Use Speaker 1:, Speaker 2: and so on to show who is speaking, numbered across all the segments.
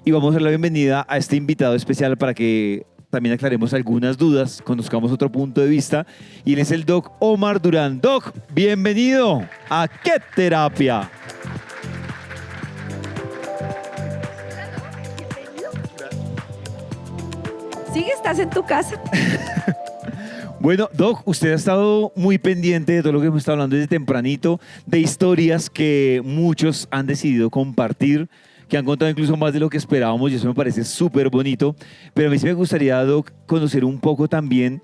Speaker 1: y vamos a dar la bienvenida a este invitado especial para que también aclaremos algunas dudas, conozcamos otro punto de vista. Y él es el Doc Omar Durán. Doc, bienvenido a ¿Qué terapia?
Speaker 2: ¿Sigue? ¿Estás en tu casa?
Speaker 1: Bueno, Doc, usted ha estado muy pendiente de todo lo que hemos estado hablando desde tempranito, de historias que muchos han decidido compartir, que han contado incluso más de lo que esperábamos y eso me parece súper bonito. Pero a mí sí me gustaría, Doc, conocer un poco también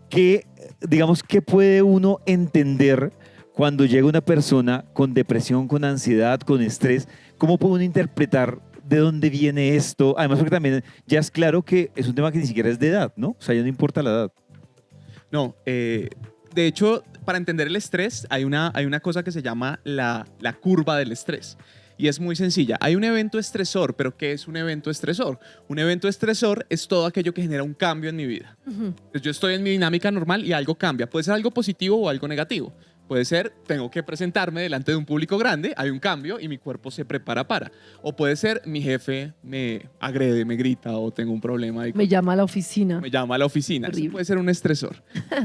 Speaker 1: qué, digamos, qué puede uno entender cuando llega una persona con depresión, con ansiedad, con estrés. ¿Cómo puede uno interpretar de dónde viene esto? Además, porque también ya es claro que es un tema que ni siquiera es de edad, ¿no? O sea, ya no importa la edad.
Speaker 3: No, de hecho, para entender el estrés hay una cosa que se llama la curva del estrés. Y es muy sencilla. Hay un evento estresor, pero ¿qué es un evento estresor? Un evento estresor es todo aquello que genera un cambio en mi vida. Entonces, yo estoy en mi dinámica normal y algo cambia. Puede ser algo positivo o algo negativo. Puede ser, tengo que presentarme delante de un público grande, hay un cambio y mi cuerpo se prepara para. O puede ser, mi jefe me agrede, me grita o tengo un problema.
Speaker 2: Me llama a la oficina.
Speaker 3: Me llama a la oficina. Eso
Speaker 2: Horrible.
Speaker 3: puede ser un estresor.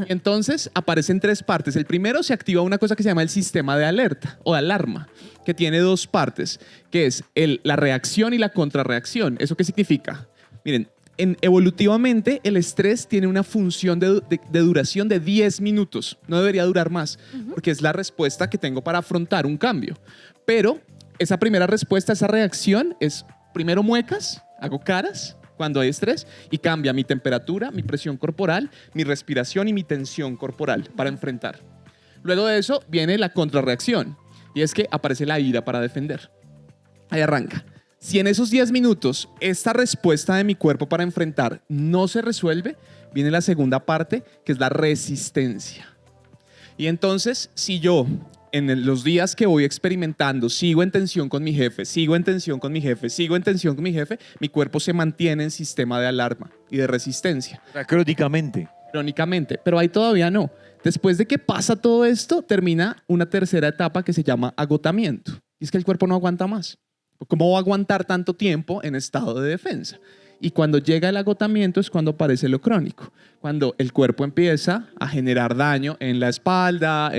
Speaker 3: Entonces, aparecen tres partes. El primero, se activa una cosa que se llama el sistema de alerta o de alarma, que tiene dos partes, que es la reacción y la contrarreacción. ¿Eso qué significa? Miren, evolutivamente el estrés tiene una función de duración de 10 minutos. No debería durar más, porque es la respuesta que tengo para afrontar un cambio. Pero esa primera respuesta, esa reacción es primero muecas, hago caras cuando hay estrés y cambia mi temperatura, mi presión corporal, mi respiración y mi tensión corporal para enfrentar. Luego de eso viene la contrarreacción y es que aparece la ira para defender. Ahí arranca. Si en esos 10 minutos esta respuesta de mi cuerpo para enfrentar no se resuelve, viene la segunda parte, que es la resistencia. Y entonces, si yo en los días que voy experimentando sigo en tensión con mi jefe, sigo en tensión con mi jefe, sigo en tensión con mi jefe, mi cuerpo se mantiene en sistema de alarma y de resistencia.
Speaker 1: O sea, crónicamente.
Speaker 3: Crónicamente, pero ahí todavía no. Después de que pasa todo esto, termina una tercera etapa que se llama agotamiento. Y es que el cuerpo no aguanta más. ¿Cómo va a aguantar tanto tiempo en estado de defensa? Y cuando llega el agotamiento es cuando aparece lo crónico, cuando el cuerpo empieza a generar daño en la espalda,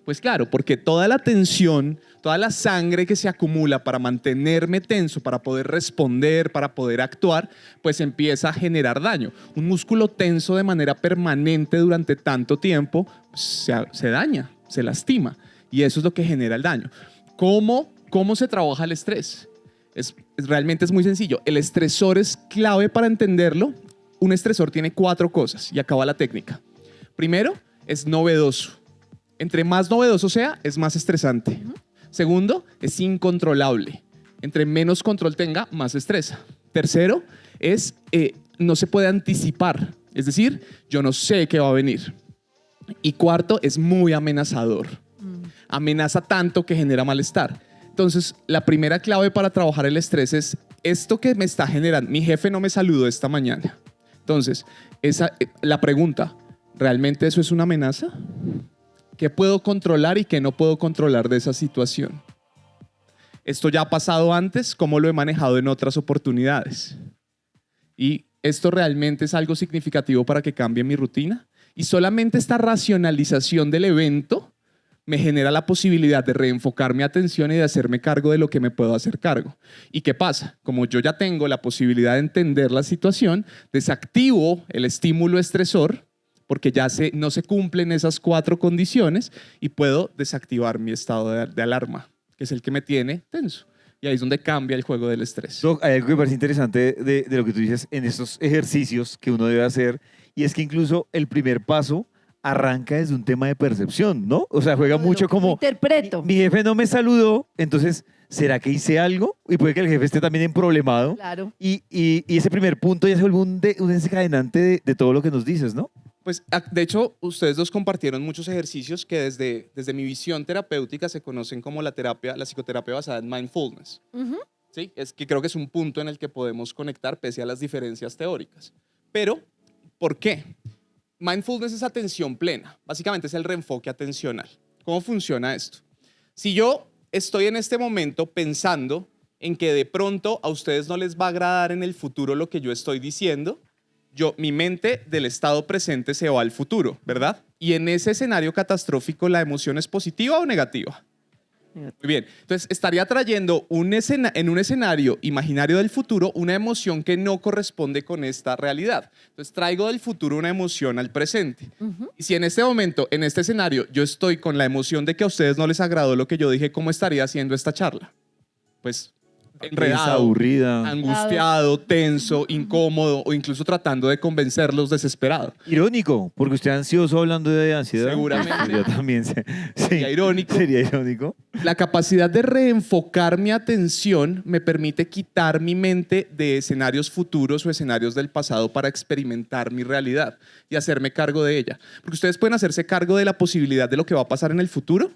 Speaker 3: pues claro, porque toda la tensión, toda la sangre que se acumula para mantenerme tenso, para poder responder, para poder actuar, pues empieza a generar daño. Un músculo tenso de manera permanente durante tanto tiempo se daña, se lastima, y eso es lo que genera el daño. ¿Cómo se trabaja el estrés? Realmente es muy sencillo. El estresor es clave para entenderlo. Un estresor tiene 4 cosas y acaba la técnica. Primero, es novedoso. Entre más novedoso sea, es más estresante. Segundo, es incontrolable. Entre menos control tenga, más estresa. Tercero, no se puede anticipar. Es decir, yo no sé qué va a venir. Y cuarto, es muy amenazador. Amenaza tanto que genera malestar. Entonces, la primera clave para trabajar el estrés es esto que me está generando. Mi jefe no me saludó esta mañana. Entonces, la pregunta, ¿realmente eso es una amenaza? ¿Qué puedo controlar y qué no puedo controlar de esa situación? Esto ya ha pasado antes, ¿cómo lo he manejado en otras oportunidades? Y esto realmente es algo significativo para que cambie mi rutina. Y solamente esta racionalización del evento me genera la posibilidad de reenfocar mi atención y de hacerme cargo de lo que me puedo hacer cargo. ¿Y qué pasa? Como yo ya tengo la posibilidad de entender la situación, desactivo el estímulo estresor porque ya no se cumplen esas 4 condiciones y puedo desactivar mi estado de alarma, que es el que me tiene tenso. Y ahí es donde cambia el juego del estrés.
Speaker 1: Doc, hay algo que me parece interesante de lo que tú dices en estos ejercicios que uno debe hacer, y es que incluso el primer paso arranca desde un tema de percepción, ¿no? O sea, juega mucho como,
Speaker 2: Interpreto.
Speaker 1: mi jefe no me saludó, entonces, ¿será que hice algo? Y puede que el jefe esté también problemado.
Speaker 2: Claro.
Speaker 1: Y ese primer punto ya se vuelve un desencadenante de todo lo que nos dices, ¿no?
Speaker 3: Pues, de hecho, ustedes dos compartieron muchos ejercicios que desde mi visión terapéutica se conocen como la psicoterapia basada en mindfulness. ¿Sí? Es que creo que es un punto en el que podemos conectar pese a las diferencias teóricas. Pero, ¿por qué? Mindfulness es atención plena. Básicamente es el reenfoque atencional. ¿Cómo funciona esto? Si yo estoy en este momento pensando en que de pronto a ustedes no les va a agradar en el futuro lo que yo estoy diciendo, mi mente del estado presente se va al futuro, ¿verdad? Y en ese escenario catastrófico, ¿la emoción es positiva o negativa? Muy bien. Entonces, estaría trayendo en un escenario imaginario del futuro una emoción que no corresponde con esta realidad. Entonces, traigo del futuro una emoción al presente. Y si en este momento, en este escenario, yo estoy con la emoción de que a ustedes no les agradó lo que yo dije, ¿cómo estaría haciendo esta charla? Pues enredado,
Speaker 1: aburrida,
Speaker 3: angustiado, tenso, incómodo o incluso tratando de convencerlos, desesperado.
Speaker 1: irónico, porque usted ansioso hablando de ansiedad.
Speaker 3: Seguramente.
Speaker 1: Yo también.
Speaker 3: Sería irónico.
Speaker 1: Sería irónico.
Speaker 3: La capacidad de reenfocar mi atención me permite quitar mi mente de escenarios futuros o escenarios del pasado para experimentar mi realidad y hacerme cargo de ella. Porque ustedes pueden hacerse cargo de la posibilidad de lo que va a pasar en el futuro.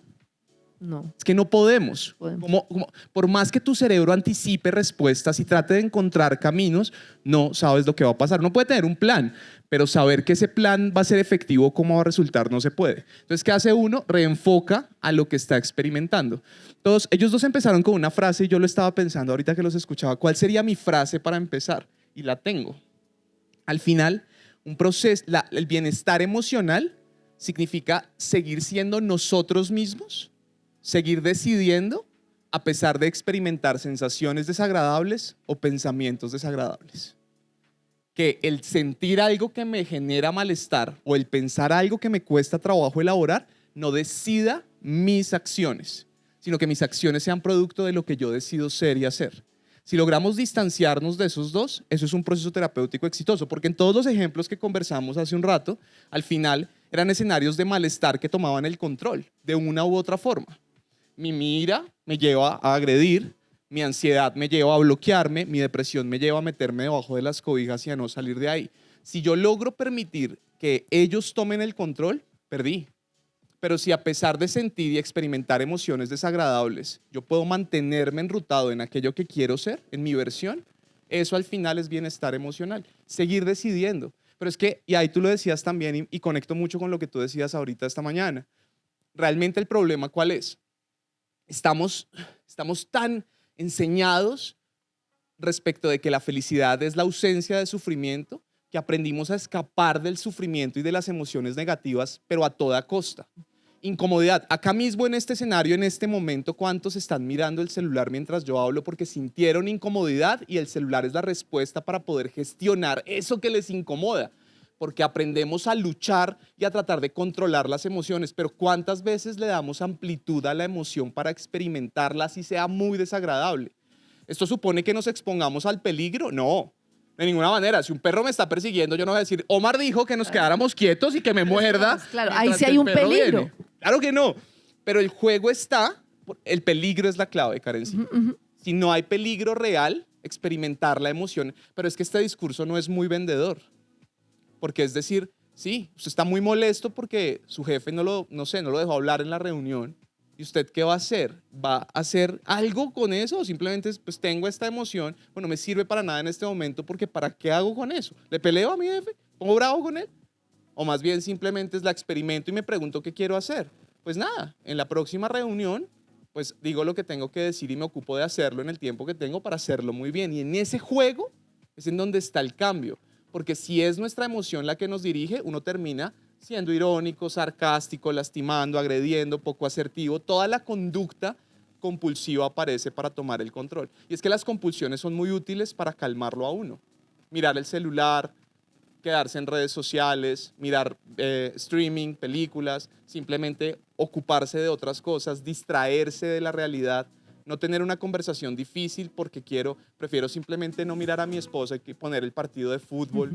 Speaker 2: No.
Speaker 3: Es que no podemos.
Speaker 2: Podemos.
Speaker 3: Por más que tu cerebro anticipe respuestas y trate de encontrar caminos, no sabes lo que va a pasar. No puede tener un plan, pero saber que ese plan va a ser efectivo, cómo va a resultar, no se puede. Entonces, ¿qué hace uno? Reenfoca a lo que está experimentando. Ellos dos empezaron con una frase y yo lo estaba pensando ahorita que los escuchaba. ¿Cuál sería mi frase para empezar? Y la tengo. Al final, el bienestar emocional significa seguir siendo nosotros mismos, seguir decidiendo a pesar de experimentar sensaciones desagradables o pensamientos desagradables. Que el sentir algo que me genera malestar o el pensar algo que me cuesta trabajo elaborar no decida mis acciones, sino que mis acciones sean producto de lo que yo decido ser y hacer. Si logramos distanciarnos de esos dos, eso es un proceso terapéutico exitoso, porque en todos los ejemplos que conversamos hace un rato, al final eran escenarios de malestar que tomaban el control de una u otra forma. Mi ira me lleva a agredir, mi ansiedad me lleva a bloquearme, mi depresión me lleva a meterme debajo de las cobijas y a no salir de ahí. Si yo logro permitir que ellos tomen el control, perdí. Pero si a pesar de sentir y experimentar emociones desagradables, yo puedo mantenerme enrutado en aquello que quiero ser, en mi versión, eso al final es bienestar emocional. Seguir decidiendo. Pero es que, y ahí tú lo decías también, y conecto mucho con lo que tú decías ahorita esta mañana, realmente el problema, ¿cuál es? Estamos tan enseñados respecto de que la felicidad es la ausencia de sufrimiento, que aprendimos a escapar del sufrimiento y de las emociones negativas, pero a toda costa. Incomodidad. Acá mismo en este escenario, en este momento, ¿cuántos están mirando el celular mientras yo hablo porque sintieron incomodidad y el celular es la respuesta para poder gestionar eso que les incomoda? Porque aprendemos a luchar y a tratar de controlar las emociones, pero ¿cuántas veces le damos amplitud a la emoción para experimentarla así sea muy desagradable? ¿Esto supone que nos expongamos al peligro? No, de ninguna manera. Si un perro me está persiguiendo, yo no voy a decir, Omar dijo que nos quedáramos quietos y que me muerda.
Speaker 2: Claro, ahí sí hay un peligro.
Speaker 3: Viene. Claro que no, pero el juego está, el peligro es la clave, Karencita. Si no hay peligro real, experimentar la emoción, pero es que este discurso no es muy vendedor. Porque es decir, sí, usted está muy molesto porque su jefe no lo dejó hablar en la reunión. ¿Y usted qué va a hacer? ¿Va a hacer algo con eso? ¿O simplemente pues tengo esta emoción, bueno, me sirve para nada en este momento porque ¿para qué hago con eso? ¿Le peleo a mi jefe? ¿Pongo bravo con él? O más bien simplemente la experimento y me pregunto qué quiero hacer. Pues nada, en la próxima reunión, pues digo lo que tengo que decir y me ocupo de hacerlo en el tiempo que tengo para hacerlo muy bien. Y en ese juego es en donde está el cambio. Porque si es nuestra emoción la que nos dirige, uno termina siendo irónico, sarcástico, lastimando, agrediendo, poco asertivo. Toda la conducta compulsiva aparece para tomar el control. Y es que las compulsiones son muy útiles para calmarlo a uno. Mirar el celular, quedarse en redes sociales, mirar streaming, películas, simplemente ocuparse de otras cosas, distraerse de la realidad. No tener una conversación difícil porque prefiero simplemente no mirar a mi esposa y poner el partido de fútbol.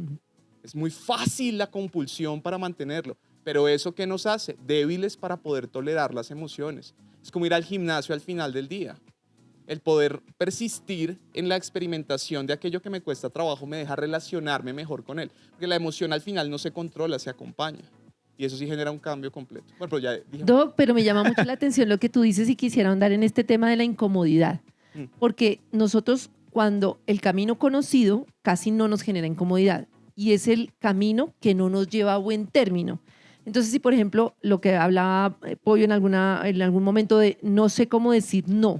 Speaker 3: Es muy fácil la compulsión para mantenerlo, pero ¿eso qué nos hace? Débiles para poder tolerar las emociones. Es como ir al gimnasio al final del día. El poder persistir en la experimentación de aquello que me cuesta trabajo me deja relacionarme mejor con él, porque la emoción al final no se controla, se acompaña. Y eso sí genera un cambio completo. Bueno, pero ya dije.
Speaker 2: Doc, pero me llama mucho la atención lo que tú dices y quisiera ahondar en este tema de la incomodidad. Porque nosotros, cuando el camino conocido casi no nos genera incomodidad y es el camino que no nos lleva a buen término. Entonces, si por ejemplo, lo que hablaba Pollo en algún momento de no sé cómo decir no.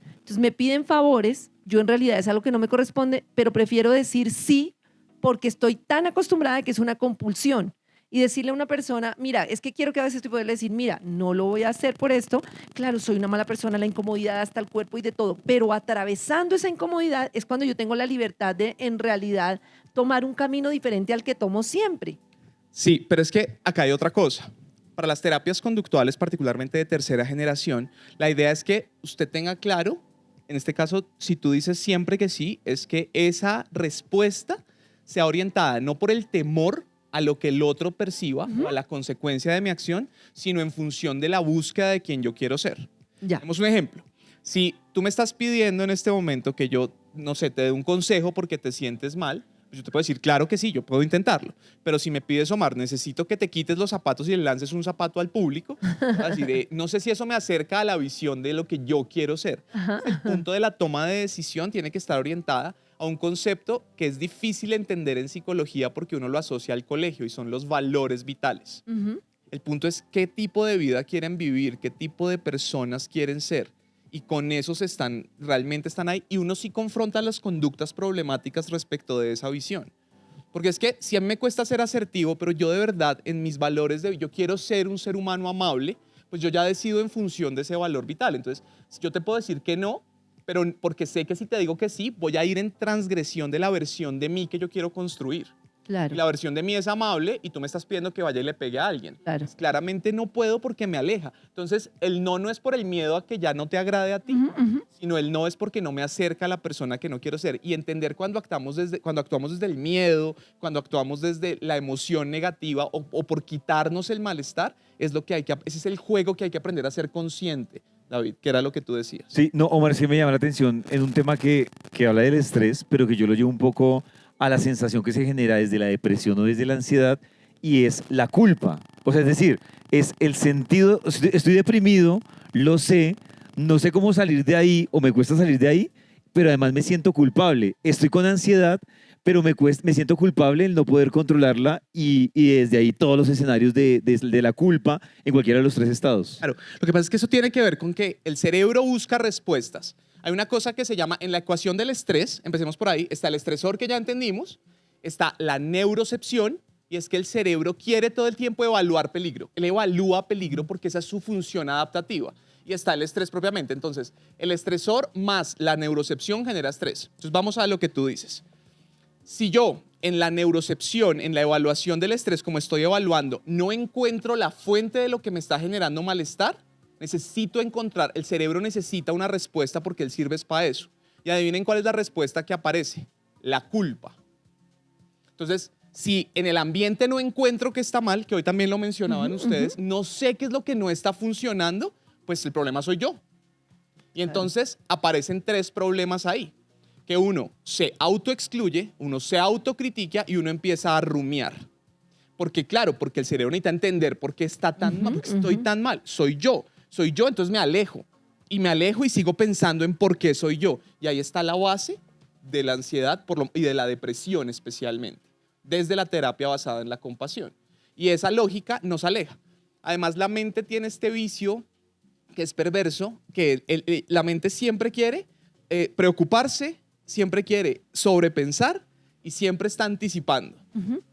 Speaker 2: Entonces me piden favores yo en realidad es algo que no me corresponde, pero prefiero decir sí porque estoy tan acostumbrada que es una compulsión. Y decirle a una persona, mira, es que quiero que hagas esto y poderle decir, mira, no lo voy a hacer por esto. Claro, soy una mala persona, la incomodidad hasta el cuerpo y de todo, pero atravesando esa incomodidad es cuando yo tengo la libertad de, en realidad, tomar un camino diferente al que tomo siempre.
Speaker 3: Sí, pero es que acá hay otra cosa. Para las terapias conductuales, particularmente de tercera generación, la idea es que usted tenga claro, en este caso, si tú dices siempre que sí, es que esa respuesta sea orientada no por el temor a lo que el otro perciba o a la consecuencia de mi acción, sino en función de la búsqueda de quien yo quiero ser.
Speaker 2: Ya.
Speaker 3: Tenemos un ejemplo. Si tú me estás pidiendo en este momento que yo, no sé, te dé un consejo porque te sientes mal, pues yo te puedo decir, claro que sí, yo puedo intentarlo. Pero si me pides, Omar, necesito que te quites los zapatos y le lances un zapato al público, así de, no sé si eso me acerca a la visión de lo que yo quiero ser. El punto de la toma de decisión tiene que estar orientada a un concepto que es difícil entender en psicología porque uno lo asocia al colegio y son los valores vitales. El punto es qué tipo de vida quieren vivir, qué tipo de personas quieren ser. Y con esos realmente están ahí. Y uno sí confronta las conductas problemáticas respecto de esa visión. Porque es que si a mí me cuesta ser asertivo, pero yo de verdad en mis valores, yo quiero ser un ser humano amable, pues yo ya decido en función de ese valor vital. Entonces, yo te puedo decir que no, pero porque sé que si te digo que sí, voy a ir en transgresión de la versión de mí que yo quiero construir.
Speaker 2: Claro.
Speaker 3: Y la versión de mí es amable y tú me estás pidiendo que vaya y le pegue a alguien.
Speaker 2: Claro.
Speaker 3: Pues claramente no puedo porque me aleja. Entonces, el no es por el miedo a que ya no te agrade a ti, sino el no es porque no me acerca a la persona que no quiero ser. Y entender cuando actuamos desde el miedo, cuando actuamos desde la emoción negativa o por quitarnos el malestar, ese es el juego que hay que aprender a ser consciente. David, que era lo que tú decías.
Speaker 1: Sí, no, Omar, sí me llama la atención en un tema que habla del estrés, pero que yo lo llevo un poco a la sensación que se genera desde la depresión o desde la ansiedad, y es la culpa. O sea, es decir, es el sentido, estoy deprimido, lo sé, no sé cómo salir de ahí o me cuesta salir de ahí, pero además me siento culpable. Estoy con ansiedad, pero me siento culpable el no poder controlarla y desde ahí todos los escenarios de la culpa en cualquiera de los tres estados.
Speaker 3: Claro, lo que pasa es que eso tiene que ver con que el cerebro busca respuestas. Hay una cosa que se llama, en la ecuación del estrés, empecemos por ahí, está el estresor que ya entendimos, está la neurocepción, y es que el cerebro quiere todo el tiempo evaluar peligro. Él evalúa peligro porque esa es su función adaptativa. Y está el estrés propiamente. Entonces, el estresor más la neurocepción genera estrés. Entonces, vamos a lo que tú dices. Si yo en la neurocepción, en la evaluación del estrés, como estoy evaluando, no encuentro la fuente de lo que me está generando malestar, necesito encontrar, el cerebro necesita una respuesta porque él sirve para eso. Y adivinen cuál es la respuesta que aparece. La culpa. Entonces, si en el ambiente no encuentro que está mal, que hoy también lo mencionaban ustedes, no sé qué es lo que no está funcionando, pues el problema soy yo. Y entonces aparecen tres problemas ahí. Que uno se autoexcluye, uno se autocritica y uno empieza a rumiar. Porque claro, porque el cerebro necesita entender por qué está tan mal, porque estoy tan mal. Soy yo, entonces me alejo. Y me alejo y sigo pensando en por qué soy yo. Y ahí está la base de la ansiedad y de la depresión especialmente, desde la terapia basada en la compasión. Y esa lógica nos aleja. Además, la mente tiene este vicio que es perverso, que la mente siempre quiere preocuparse, siempre quiere sobrepensar y siempre está anticipando.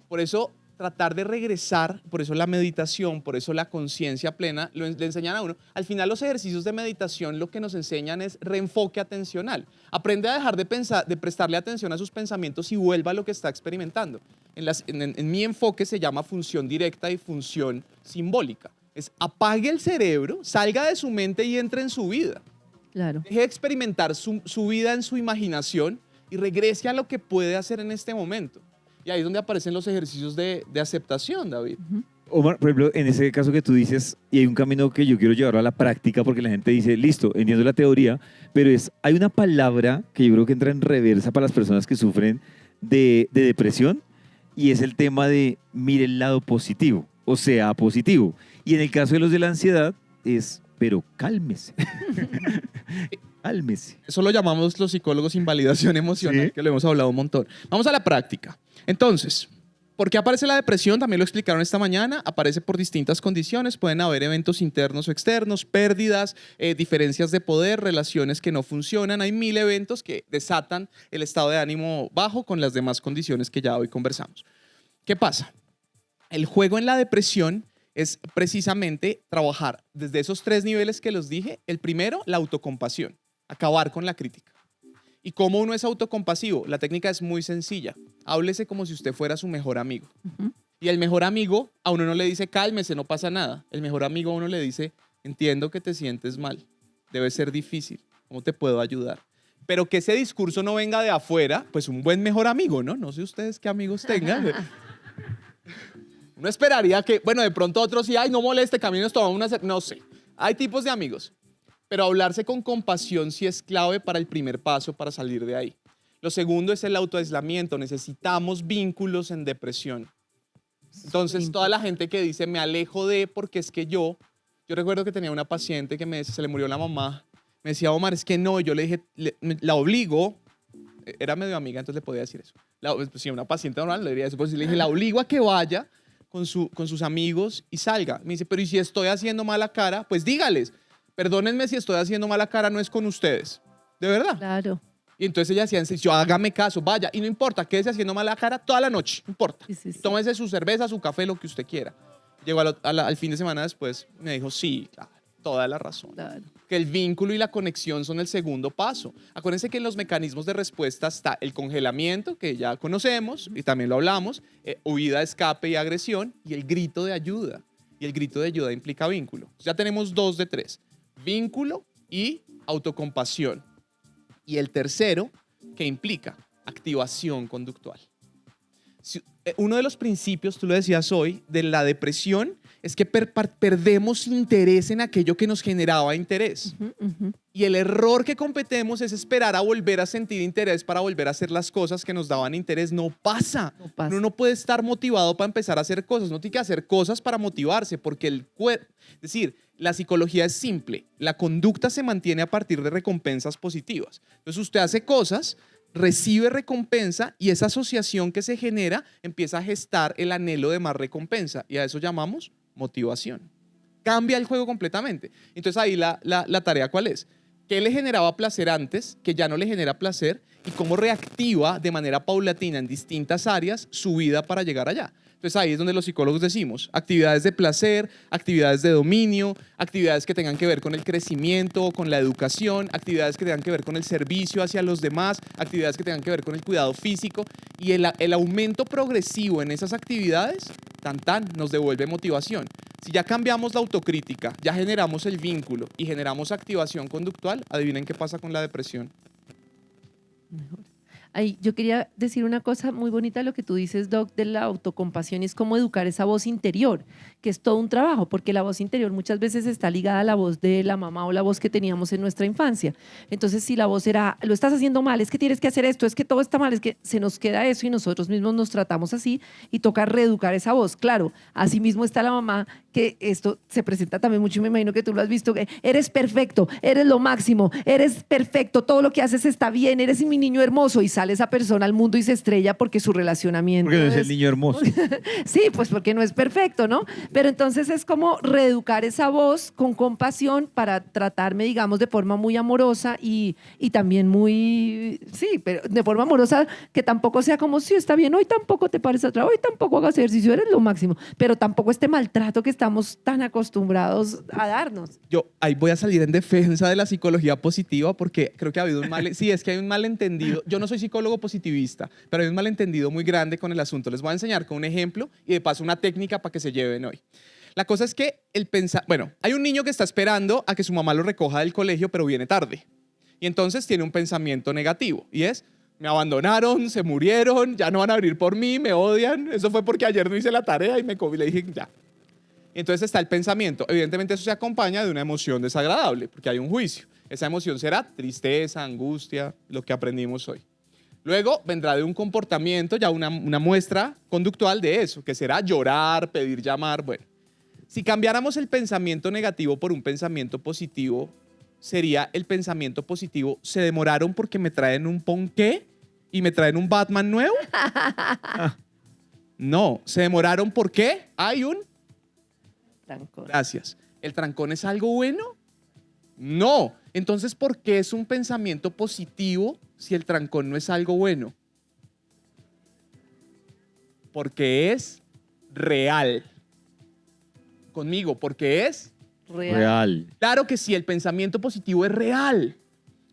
Speaker 3: Por eso tratar de regresar, por eso la meditación, por eso la conciencia plena, le enseñan a uno. Al final los ejercicios de meditación lo que nos enseñan es reenfoque atencional. Aprende a dejar de pensar, de prestarle atención a sus pensamientos y vuelva a lo que está experimentando. En mi enfoque se llama función directa y función simbólica. Es apague el cerebro, salga de su mente y entre en su vida.
Speaker 2: Claro.
Speaker 3: Deje de experimentar su vida en su imaginación y regrese a lo que puede hacer en este momento. Y ahí es donde aparecen los ejercicios de aceptación, David.
Speaker 1: Omar, por ejemplo, en ese caso que tú dices, y hay un camino que yo quiero llevarlo a la práctica porque la gente dice, listo, entiendo la teoría, pero hay una palabra que yo creo que entra en reversa para las personas que sufren de depresión, y es el tema de mire el lado positivo, o sea, positivo. Y en el caso de los de la ansiedad es, pero cálmese. Cálmese.
Speaker 3: Eso lo llamamos los psicólogos invalidación emocional,
Speaker 1: ¿Sí?
Speaker 3: que lo hemos hablado un montón. Vamos a la práctica. Entonces, ¿Por qué aparece la depresión? También lo explicaron esta mañana. Aparece por distintas condiciones. Pueden haber eventos internos o externos, pérdidas, diferencias de poder, relaciones que no funcionan. Hay 1000 eventos que desatan el estado de ánimo bajo con las demás condiciones que ya hoy conversamos. ¿Qué pasa? El juego en la depresión es precisamente trabajar desde esos 3 niveles que los dije. El primero, la autocompasión, acabar con la crítica. ¿Y cómo uno es autocompasivo? La técnica es muy sencilla. Háblese como si usted fuera su mejor amigo. Y el mejor amigo a uno no le dice, cálmese, no pasa nada. El mejor amigo a uno le dice, entiendo que te sientes mal. Debe ser difícil. ¿Cómo te puedo ayudar? Pero que ese discurso no venga de afuera, pues un buen mejor amigo, ¿no? No sé ustedes qué amigos tengan. Uno esperaría que, bueno, de pronto otros sí, ay, no moleste, caminos, tomamos una... No sé. Hay tipos de amigos. Pero hablarse con compasión sí es clave para el primer paso para salir de ahí. Lo segundo es el autoaislamiento. Necesitamos vínculos en depresión. Entonces, toda la gente que dice, me alejo de, porque es que yo recuerdo que tenía una paciente que se le murió la mamá. Me decía, Omar, es que no. Y yo le dije, la obligo. Era medio amiga, entonces le podía decir eso. Si una paciente normal le diría eso. Pues le dije, la obligo a que vaya con sus amigos y salga. Me dice, pero ¿y si estoy haciendo mala cara? Pues dígales. Perdónenme si estoy haciendo mala cara, no es con ustedes. ¿De verdad?
Speaker 2: Claro.
Speaker 3: Y entonces ella hacía en serio, hágame caso, vaya. Y no importa, quédese haciendo mala cara toda la noche, no importa.
Speaker 2: Sí.
Speaker 3: Tómese su cerveza, su café, lo que usted quiera. Llegó al fin de semana después, me dijo, sí, claro, toda la razón.
Speaker 2: Claro.
Speaker 3: Que el vínculo y la conexión son el segundo paso. Acuérdense que en los mecanismos de respuesta está el congelamiento, que ya conocemos y también lo hablamos, huida, escape y agresión, y el grito de ayuda. Y el grito de ayuda implica vínculo. Ya tenemos 2 de 3. Vínculo y autocompasión. Y el tercero, que implica activación conductual. Uno de los principios, tú lo decías hoy, de la depresión es que perdemos interés en aquello que nos generaba interés. Y el error que cometemos es esperar a volver a sentir interés para volver a hacer las cosas que nos daban interés. No pasa. Uno no puede estar motivado para empezar a hacer cosas. No tiene que hacer cosas para motivarse, porque el cuerpo... Es decir, la psicología es simple. La conducta se mantiene a partir de recompensas positivas. Entonces usted hace cosas, recibe recompensa y esa asociación que se genera empieza a gestar el anhelo de más recompensa. Y a eso llamamos motivación. Cambia el juego completamente. Entonces ahí la tarea, ¿cuál es? ¿Qué le generaba placer antes, que ya no le genera placer? Y cómo reactiva de manera paulatina en distintas áreas su vida para llegar allá. Entonces ahí es donde los psicólogos decimos actividades de placer, actividades de dominio, actividades que tengan que ver con el crecimiento, con la educación, actividades que tengan que ver con el servicio hacia los demás, actividades que tengan que ver con el cuidado físico, y el aumento progresivo en esas actividades, nos devuelve motivación. Si ya cambiamos la autocrítica, ya generamos el vínculo y generamos activación conductual, adivinen qué pasa con la depresión.
Speaker 2: Mejor. Ay, yo quería decir una cosa muy bonita, lo que tú dices, Doc, de la autocompasión, es cómo educar esa voz interior, que es todo un trabajo, porque la voz interior muchas veces está ligada a la voz de la mamá o la voz que teníamos en nuestra infancia. Entonces, si la voz era, lo estás haciendo mal, es que tienes que hacer esto, es que todo está mal, es que se nos queda eso y nosotros mismos nos tratamos así y toca reeducar esa voz. Claro, así mismo está la mamá, que esto se presenta también mucho y me imagino que tú lo has visto, que eres perfecto, eres lo máximo, eres perfecto, todo lo que haces está bien, eres mi niño hermoso, y sale esa persona al mundo y se estrella porque su relacionamiento
Speaker 1: Porque no es el niño hermoso.
Speaker 2: Sí, pues porque no es perfecto, ¿no? Pero entonces es como reeducar esa voz con compasión para tratarme, digamos, de forma muy amorosa y también muy, sí, pero de forma amorosa, que tampoco sea como, sí, está bien, hoy tampoco te pares atrás, hoy tampoco hagas ejercicio, eres lo máximo, pero tampoco este maltrato que estamos tan acostumbrados a darnos.
Speaker 3: Yo ahí voy a salir en defensa de la psicología positiva porque creo que ha habido es que hay un malentendido. Yo no soy psicólogo positivista, pero hay un malentendido muy grande con el asunto. Les voy a enseñar con un ejemplo y de paso una técnica para que se lleven hoy. La cosa es que hay un niño que está esperando a que su mamá lo recoja del colegio, pero viene tarde. Y entonces tiene un pensamiento negativo y es, me abandonaron, se murieron, ya no van a venir por mí, me odian. Eso fue porque ayer no hice la tarea y le dije ya. Y entonces está el pensamiento. Evidentemente eso se acompaña de una emoción desagradable, porque hay un juicio. Esa emoción será tristeza, angustia, lo que aprendimos hoy. Luego vendrá de un comportamiento, ya una muestra conductual de eso, que será llorar, pedir, llamar. Bueno, si cambiáramos el pensamiento negativo por un pensamiento positivo, sería el pensamiento positivo, se demoraron porque me traen un ponqué y me traen un Batman nuevo. No, se demoraron. ¿Por qué? Hay un...
Speaker 2: Trancón.
Speaker 3: Gracias. ¿El trancón es algo bueno? No. Entonces, ¿por qué es un pensamiento positivo si el trancón no es algo bueno? Porque es real. Conmigo, porque es...
Speaker 1: Real.
Speaker 3: Claro que sí, el pensamiento positivo es real.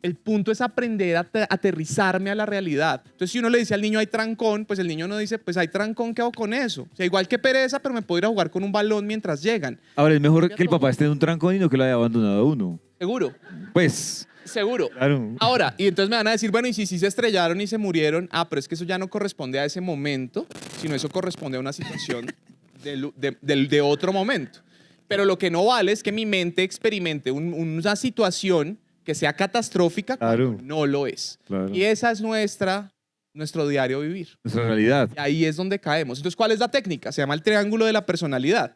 Speaker 3: El punto es aprender a aterrizarme a la realidad. Entonces, si uno le dice al niño hay trancón, pues el niño no dice, pues hay trancón, ¿qué hago con eso? O sea, igual que pereza, pero me puedo ir a jugar con un balón mientras llegan.
Speaker 1: Ahora, es mejor que el papá esté en un trancón y no que lo haya abandonado a uno.
Speaker 3: Seguro,
Speaker 1: Pues,
Speaker 3: seguro.
Speaker 1: claro.
Speaker 3: Ahora, y entonces me van a decir, bueno, y si se estrellaron y se murieron, pero es que eso ya no corresponde a ese momento, sino eso corresponde a una situación de otro momento. Pero lo que no vale es que mi mente experimente una situación que sea catastrófica
Speaker 1: Claro.
Speaker 3: cuando no lo es.
Speaker 1: Claro.
Speaker 3: Y esa es nuestro diario vivir.
Speaker 1: Nuestra realidad.
Speaker 3: Y ahí es donde caemos. Entonces, ¿cuál es la técnica? Se llama el triángulo de la personalidad.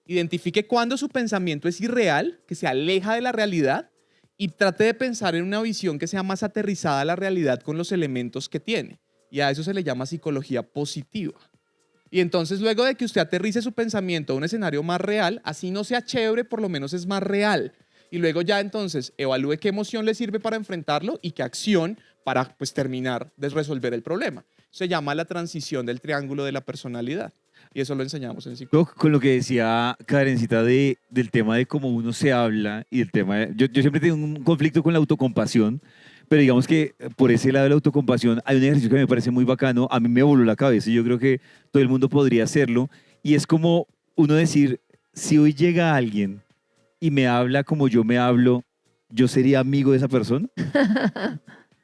Speaker 3: Identifique cuándo su pensamiento es irreal, que se aleja de la realidad, y trate de pensar en una visión que sea más aterrizada a la realidad con los elementos que tiene. Y a eso se le llama psicología positiva. Y entonces, luego de que usted aterrice su pensamiento a un escenario más real, así no sea chévere, por lo menos es más real. Y luego ya entonces evalúe qué emoción le sirve para enfrentarlo y qué acción para pues terminar de resolver el problema. Se llama la transición del triángulo de la personalidad. Y eso lo enseñamos en psicología.
Speaker 1: Con lo que decía Karencita del tema de cómo uno se habla y el tema yo siempre tengo un conflicto con la autocompasión, pero digamos que por ese lado de la autocompasión hay un ejercicio que me parece muy bacano, a mí me voló la cabeza y yo creo que todo el mundo podría hacerlo, y es como uno decir, si hoy llega alguien y me habla como yo me hablo, ¿yo sería amigo de esa persona?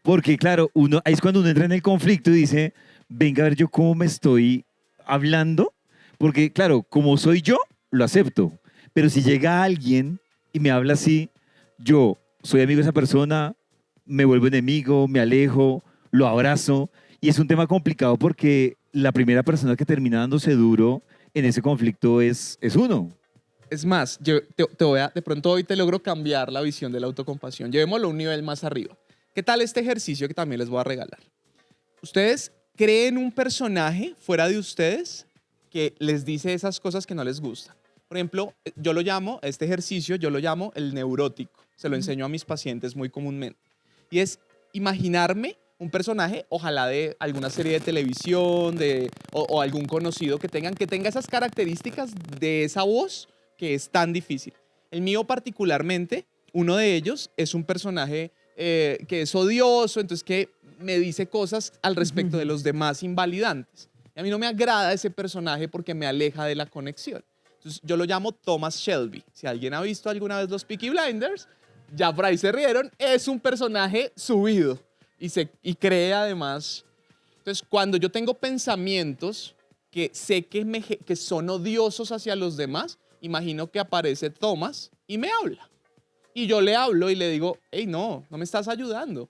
Speaker 1: Porque claro, ahí es cuando uno entra en el conflicto y dice, venga a ver yo cómo me estoy hablando, porque claro, como soy yo, lo acepto, pero si llega alguien y me habla así, yo soy amigo de esa persona, me vuelvo enemigo, me alejo, lo abrazo, y es un tema complicado porque la primera persona que termina dándose duro en ese conflicto es uno.
Speaker 3: Es más, yo te voy de pronto hoy te logro cambiar la visión de la autocompasión. Llevémoslo a un nivel más arriba. ¿Qué tal este ejercicio que también les voy a regalar? Ustedes creen un personaje fuera de ustedes que les dice esas cosas que no les gustan. Por ejemplo, este ejercicio yo lo llamo el neurótico. Se lo enseño a mis pacientes muy comúnmente. Y es imaginarme un personaje, ojalá de alguna serie de televisión o algún conocido que tenga esas características de esa voz que es tan difícil. El mío particularmente, uno de ellos es un personaje que es odioso, entonces que me dice cosas al respecto de los demás invalidantes. Y a mí no me agrada ese personaje porque me aleja de la conexión. Entonces yo lo llamo Thomas Shelby. Si alguien ha visto alguna vez los Peaky Blinders, ya por ahí se rieron, es un personaje subido y cree además. Entonces cuando yo tengo pensamientos que sé que son odiosos hacia los demás, imagino que aparece Thomas y me habla. Y yo le hablo y le digo, hey, no me estás ayudando.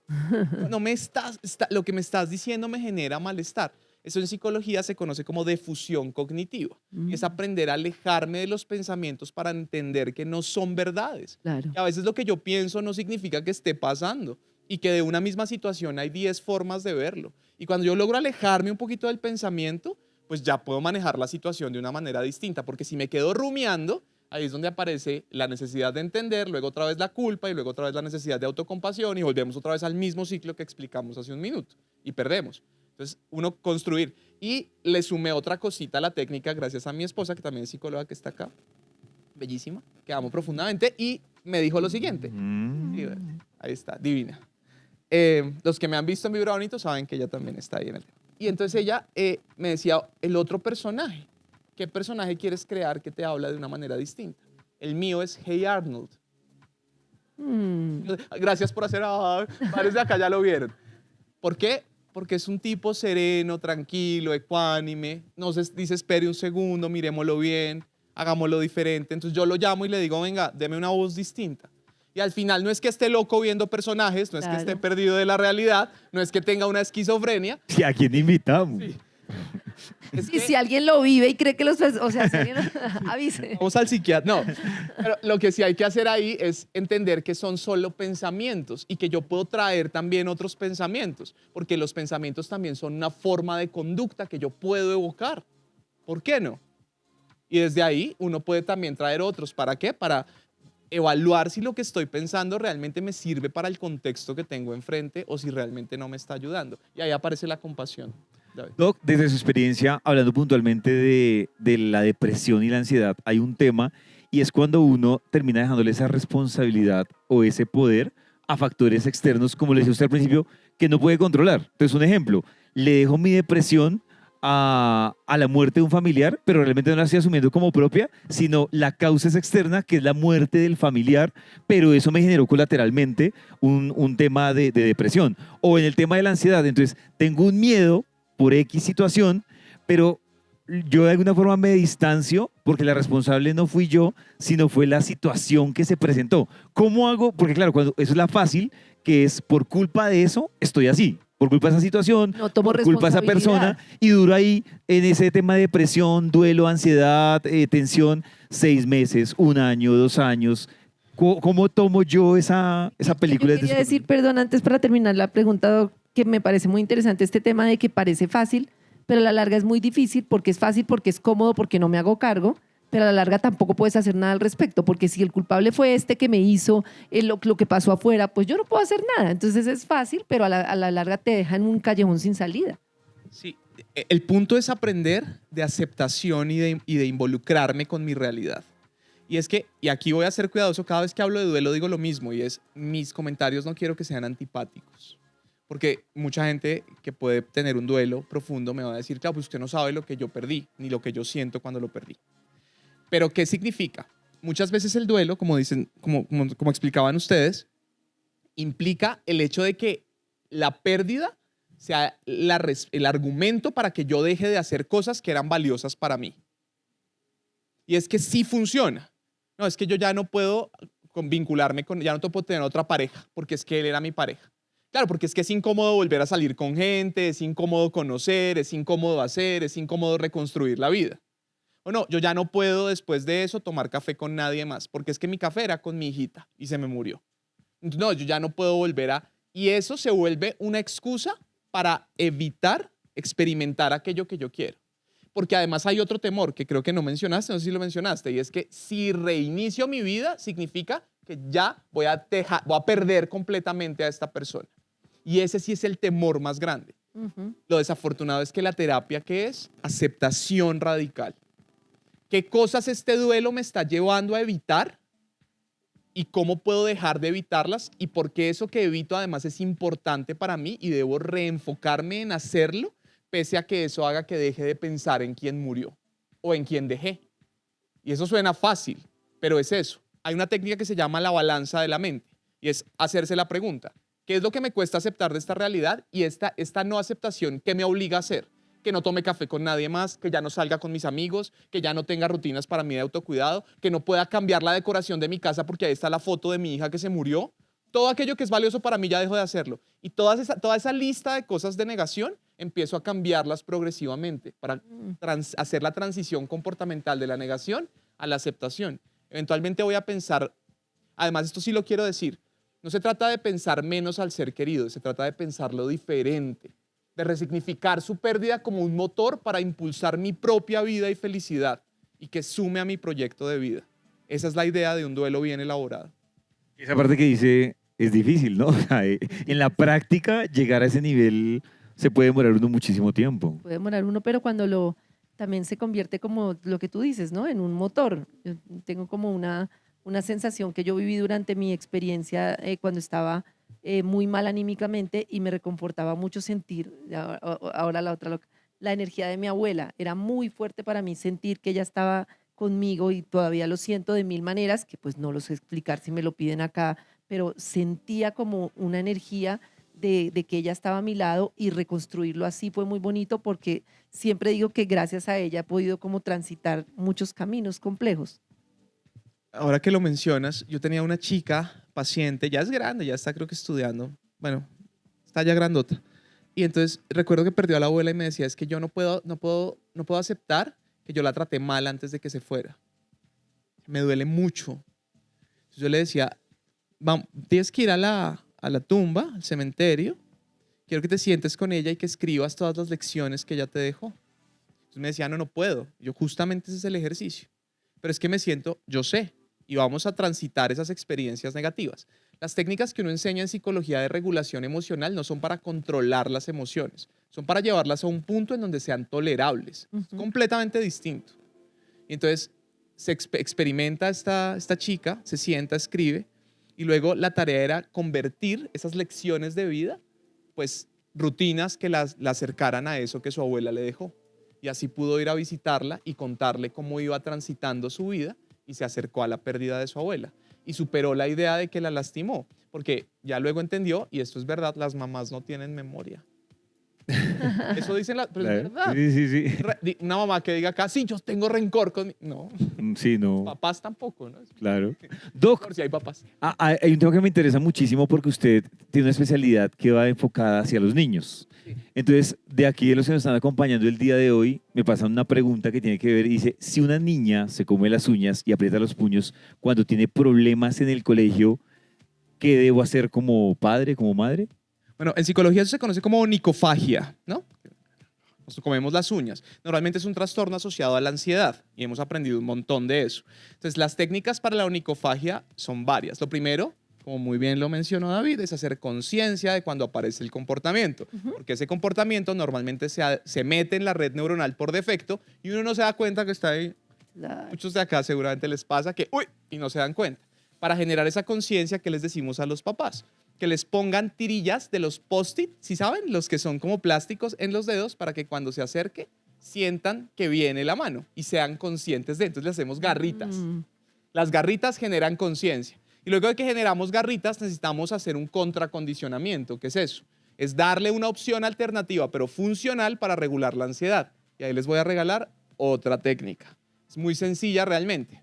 Speaker 3: Lo que me estás diciendo me genera malestar. Eso en psicología se conoce como defusión cognitiva. Es aprender a alejarme de los pensamientos para entender que no son verdades.
Speaker 2: Claro.
Speaker 3: Y a veces lo que yo pienso no significa que esté pasando y que de una misma situación hay 10 formas de verlo. Y cuando yo logro alejarme un poquito del pensamiento, pues ya puedo manejar la situación de una manera distinta. Porque si me quedo rumiando, ahí es donde aparece la necesidad de entender, luego otra vez la culpa y luego otra vez la necesidad de autocompasión y volvemos otra vez al mismo ciclo que explicamos hace un minuto y perdemos. Entonces, uno construir. Y le sumé otra cosita a la técnica gracias a mi esposa, que también es psicóloga, que está acá, bellísima, que amo profundamente, y me dijo lo siguiente. Sí, ahí está, divina. Los que me han visto en Vibra Bonito saben que ella también está ahí en el tema. Y entonces ella me decía, el otro personaje, ¿qué personaje quieres crear que te habla de una manera distinta? El mío es Hey Arnold. Gracias por hacer, varios de acá ya lo vieron. ¿Por qué? Porque es un tipo sereno, tranquilo, ecuánime, no se dice espere un segundo, miremoslo bien, hagámoslo diferente. Entonces yo lo llamo y le digo, venga, deme una voz distinta. Y al final no es que esté loco viendo personajes, no es que esté perdido de la realidad, no es que tenga una esquizofrenia.
Speaker 1: ¿Y a quién invitamos?
Speaker 3: Sí.
Speaker 2: Y si alguien lo vive y cree que o sea, si alguien avise.
Speaker 3: Vamos al psiquiatra. No, pero lo que sí hay que hacer ahí es entender que son solo pensamientos y que yo puedo traer también otros pensamientos, porque los pensamientos también son una forma de conducta que yo puedo evocar. ¿Por qué no? Y desde ahí uno puede también traer otros. ¿Para qué? Para evaluar si lo que estoy pensando realmente me sirve para el contexto que tengo enfrente o si realmente no me está ayudando. Y ahí aparece la compasión. David.
Speaker 1: Doc, desde su experiencia, hablando puntualmente de la depresión y la ansiedad, hay un tema y es cuando uno termina dejándole esa responsabilidad o ese poder a factores externos, como le decía usted al principio, que no puede controlar. Entonces, un ejemplo, le dejo mi depresión a la muerte de un familiar, pero realmente no la estoy asumiendo como propia, sino la causa es externa, que es la muerte del familiar, pero eso me generó colateralmente un tema de depresión. O en el tema de la ansiedad, entonces tengo un miedo por X situación, pero yo de alguna forma me distancio porque la responsable no fui yo, sino fue la situación que se presentó. ¿Cómo hago? Porque claro, cuando eso es la fácil, que es por culpa de eso, estoy así. Por culpa de esa situación,
Speaker 2: No tomo
Speaker 1: por culpa de esa persona,
Speaker 2: responsabilidad.
Speaker 1: y duro ahí en ese tema de depresión, duelo, ansiedad, tensión, 6 meses, 1 año, 2 años. ¿Cómo tomo yo esa película
Speaker 2: Yo
Speaker 1: desde
Speaker 2: quería
Speaker 1: su
Speaker 2: decir,
Speaker 1: perspectiva?
Speaker 2: perdón, antes para terminar la pregunta, Doc, que me parece muy interesante este tema de que parece fácil, pero a la larga es muy difícil porque es fácil, porque es cómodo, porque no me hago cargo, pero a la larga tampoco puedes hacer nada al respecto, porque si el culpable fue este que me hizo lo que pasó afuera, pues yo no puedo hacer nada. Entonces es fácil, pero a la larga te deja en un callejón sin salida.
Speaker 3: Sí, el punto es aprender de aceptación y de involucrarme con mi realidad. Y es que, y aquí voy a ser cuidadoso, cada vez que hablo de duelo digo lo mismo, y es, mis comentarios no quiero que sean antipáticos. Porque mucha gente que puede tener un duelo profundo me va a decir, claro, pues usted no sabe lo que yo perdí, ni lo que yo siento cuando lo perdí. Pero, ¿qué significa? Muchas veces el duelo, como dicen, como explicaban ustedes, implica el hecho de que la pérdida sea el argumento para que yo deje de hacer cosas que eran valiosas para mí. Y es que sí funciona. No, es que yo ya no puedo vincularme con, ya no puedo tener otra pareja, porque es que él era mi pareja. Claro, porque es que es incómodo volver a salir con gente, es incómodo conocer, es incómodo hacer, es incómodo reconstruir la vida. O no, yo ya no puedo después de eso tomar café con nadie más, porque es que mi café era con mi hijita y se me murió. No, yo ya no puedo volver a... Y eso se vuelve una excusa para evitar experimentar aquello que yo quiero. Porque además hay otro temor que creo que no mencionaste, no sé si lo mencionaste, y es que si reinicio mi vida, significa que ya voy a perder completamente a esta persona. Y ese sí es el temor más grande.
Speaker 2: Ujú.
Speaker 3: Lo desafortunado es que la terapia, ¿qué es? Aceptación radical. ¿Qué cosas este duelo me está llevando a evitar? ¿Y cómo puedo dejar de evitarlas? ¿Y por qué eso que evito además es importante para mí y debo reenfocarme en hacerlo, pese a que eso haga que deje de pensar en quién murió o en quién dejé? Y eso suena fácil, pero es eso. Hay una técnica que se llama la balanza de la mente y es hacerse la pregunta, ¿qué es lo que me cuesta aceptar de esta realidad y esta no aceptación qué me obliga a hacer? Que no tome café con nadie más, que ya no salga con mis amigos, que ya no tenga rutinas para mí de autocuidado, que no pueda cambiar la decoración de mi casa porque ahí está la foto de mi hija que se murió. Todo aquello que es valioso para mí ya dejo de hacerlo. Y toda esa lista de cosas de negación empiezo a cambiarlas progresivamente para hacer la transición comportamental de la negación a la aceptación. Eventualmente voy a pensar, además esto sí lo quiero decir, no se trata de pensar menos al ser querido, se trata de pensarlo diferente, de resignificar su pérdida como un motor para impulsar mi propia vida y felicidad y que sume a mi proyecto de vida. Esa es la idea de un duelo bien elaborado.
Speaker 1: Esa parte que dice es difícil, ¿no? O sea, en la práctica, llegar a ese nivel se puede demorar uno muchísimo tiempo.
Speaker 2: Puede demorar uno, pero cuando lo también se convierte como lo que tú dices, ¿no? En un motor. Yo tengo como una sensación que yo viví durante mi experiencia cuando estaba muy mal anímicamente y me reconfortaba mucho sentir, ahora la otra, la energía de mi abuela. Era muy fuerte para mí sentir que ella estaba conmigo y todavía lo siento de mil maneras, que pues no lo sé explicar si me lo piden acá, pero sentía como una energía de que ella estaba a mi lado y reconstruirlo así fue muy bonito porque siempre digo que gracias a ella he podido como transitar muchos caminos complejos.
Speaker 3: Ahora que lo mencionas, yo tenía una chica paciente, ya es grande, ya está creo que estudiando, bueno, está ya grandota. Y entonces recuerdo que perdió a la abuela y me decía, es que yo no puedo aceptar que yo la traté mal antes de que se fuera. Me duele mucho. Entonces yo le decía, vamos, tienes que ir a la tumba, al cementerio. Quiero que te sientes con ella y que escribas todas las lecciones que ella te dejó. Entonces me decía, no, no puedo. Yo justamente ese es el ejercicio. Pero es que me siento, yo sé, y vamos a transitar esas experiencias negativas. Las técnicas que uno enseña en psicología de regulación emocional no son para controlar las emociones, son para llevarlas a un punto en donde sean tolerables. Es completamente distinto. Y entonces experimenta esta chica, se sienta, escribe, y luego la tarea era convertir esas lecciones de vida, pues rutinas que la acercaran a eso que su abuela le dejó. Y así pudo ir a visitarla y contarle cómo iba transitando su vida y se acercó a la pérdida de su abuela. Y superó la idea de que la lastimó, porque ya luego entendió, y esto es verdad, las mamás no tienen memoria. Eso dicen las... Pero es verdad.
Speaker 1: Sí.
Speaker 3: Una mamá que diga acá, sí, yo tengo rencor con mi... No,
Speaker 1: Sí, no.
Speaker 3: papás tampoco, ¿no?
Speaker 1: Claro. Doc,
Speaker 3: Por si hay papás.
Speaker 1: hay un tema que me interesa muchísimo porque usted tiene una especialidad que va enfocada hacia los niños.
Speaker 3: Sí.
Speaker 1: Entonces, de aquí de los que nos están acompañando el día de hoy, me pasa una pregunta que tiene que ver, dice, si una niña se come las uñas y aprieta los puños cuando tiene problemas en el colegio, ¿qué debo hacer como padre, como madre?
Speaker 3: Bueno, en psicología eso se conoce como onicofagia, ¿no? Nos comemos las uñas. Normalmente es un trastorno asociado a la ansiedad y hemos aprendido un montón de eso. Entonces, las técnicas para la onicofagia son varias. Lo primero, como muy bien lo mencionó David, es hacer conciencia de cuando aparece el comportamiento, porque ese comportamiento normalmente se mete en la red neuronal por defecto y uno no se da cuenta que está ahí.
Speaker 2: Claro.
Speaker 3: Muchos de acá seguramente les pasa que, uy, y no se dan cuenta. Para generar esa conciencia, ¿qué les decimos a los papás? Que les pongan tirillas de los post-it, ¿sí saben? Los que son como plásticos en los dedos para que cuando se acerque sientan que viene la mano y sean conscientes de. Entonces le hacemos garritas. Las garritas generan conciencia. Y luego de que generamos garritas necesitamos hacer un contracondicionamiento. ¿Qué es eso? Es darle una opción alternativa pero funcional para regular la ansiedad. Y ahí les voy a regalar otra técnica. Es muy sencilla realmente.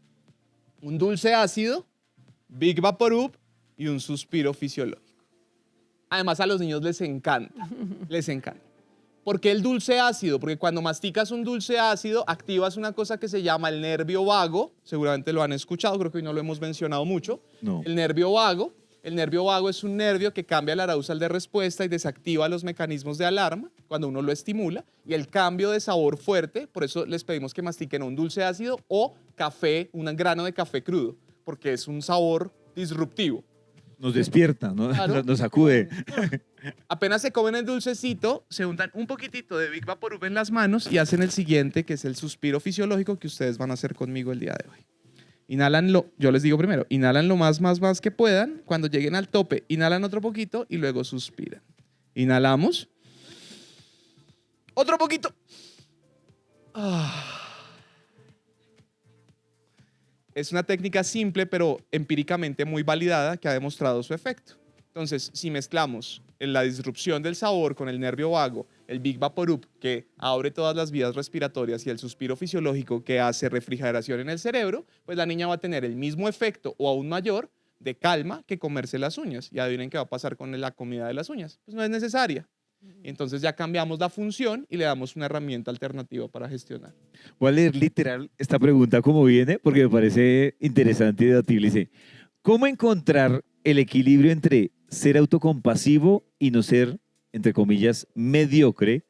Speaker 3: Un dulce ácido, Big Vaporub y un suspiro fisiológico. Además, a los niños les encanta, les encanta. ¿Por qué el dulce ácido? Porque cuando masticas un dulce ácido, activas una cosa que se llama el nervio vago. Seguramente lo han escuchado, creo que hoy no lo hemos mencionado mucho.
Speaker 1: No.
Speaker 3: El nervio vago. El nervio vago es un nervio que cambia el arousal de respuesta y desactiva los mecanismos de alarma cuando uno lo estimula. Y el cambio de sabor fuerte, por eso les pedimos que mastiquen un dulce ácido o café, un grano de café crudo, porque es un sabor disruptivo.
Speaker 1: Nos despierta, ¿no?
Speaker 3: Claro.
Speaker 1: Nos sacude.
Speaker 3: Apenas se comen el dulcecito, se untan un poquitito de Big Vaporub en las manos y hacen el siguiente, que es el suspiro fisiológico que ustedes van a hacer conmigo el día de hoy. Yo les digo primero, inhalan lo más que puedan. Cuando lleguen al tope, inhalan otro poquito y luego suspiran. Inhalamos. Otro poquito. Es una técnica simple, pero empíricamente muy validada, que ha demostrado su efecto. Entonces, si mezclamos la disrupción del sabor con el nervio vago, el Big Vaporub, que abre todas las vías respiratorias, y el suspiro fisiológico, que hace refrigeración en el cerebro, pues la niña va a tener el mismo efecto o aún mayor de calma que comerse las uñas. Y adivinen qué va a pasar con la comida de las uñas. Pues no es necesaria. Entonces ya cambiamos la función y le damos una herramienta alternativa para gestionar.
Speaker 1: Voy a leer literal esta pregunta como viene porque me parece interesante y debatible. Dice, ¿cómo encontrar el equilibrio entre ser autocompasivo y no ser, entre comillas, mediocre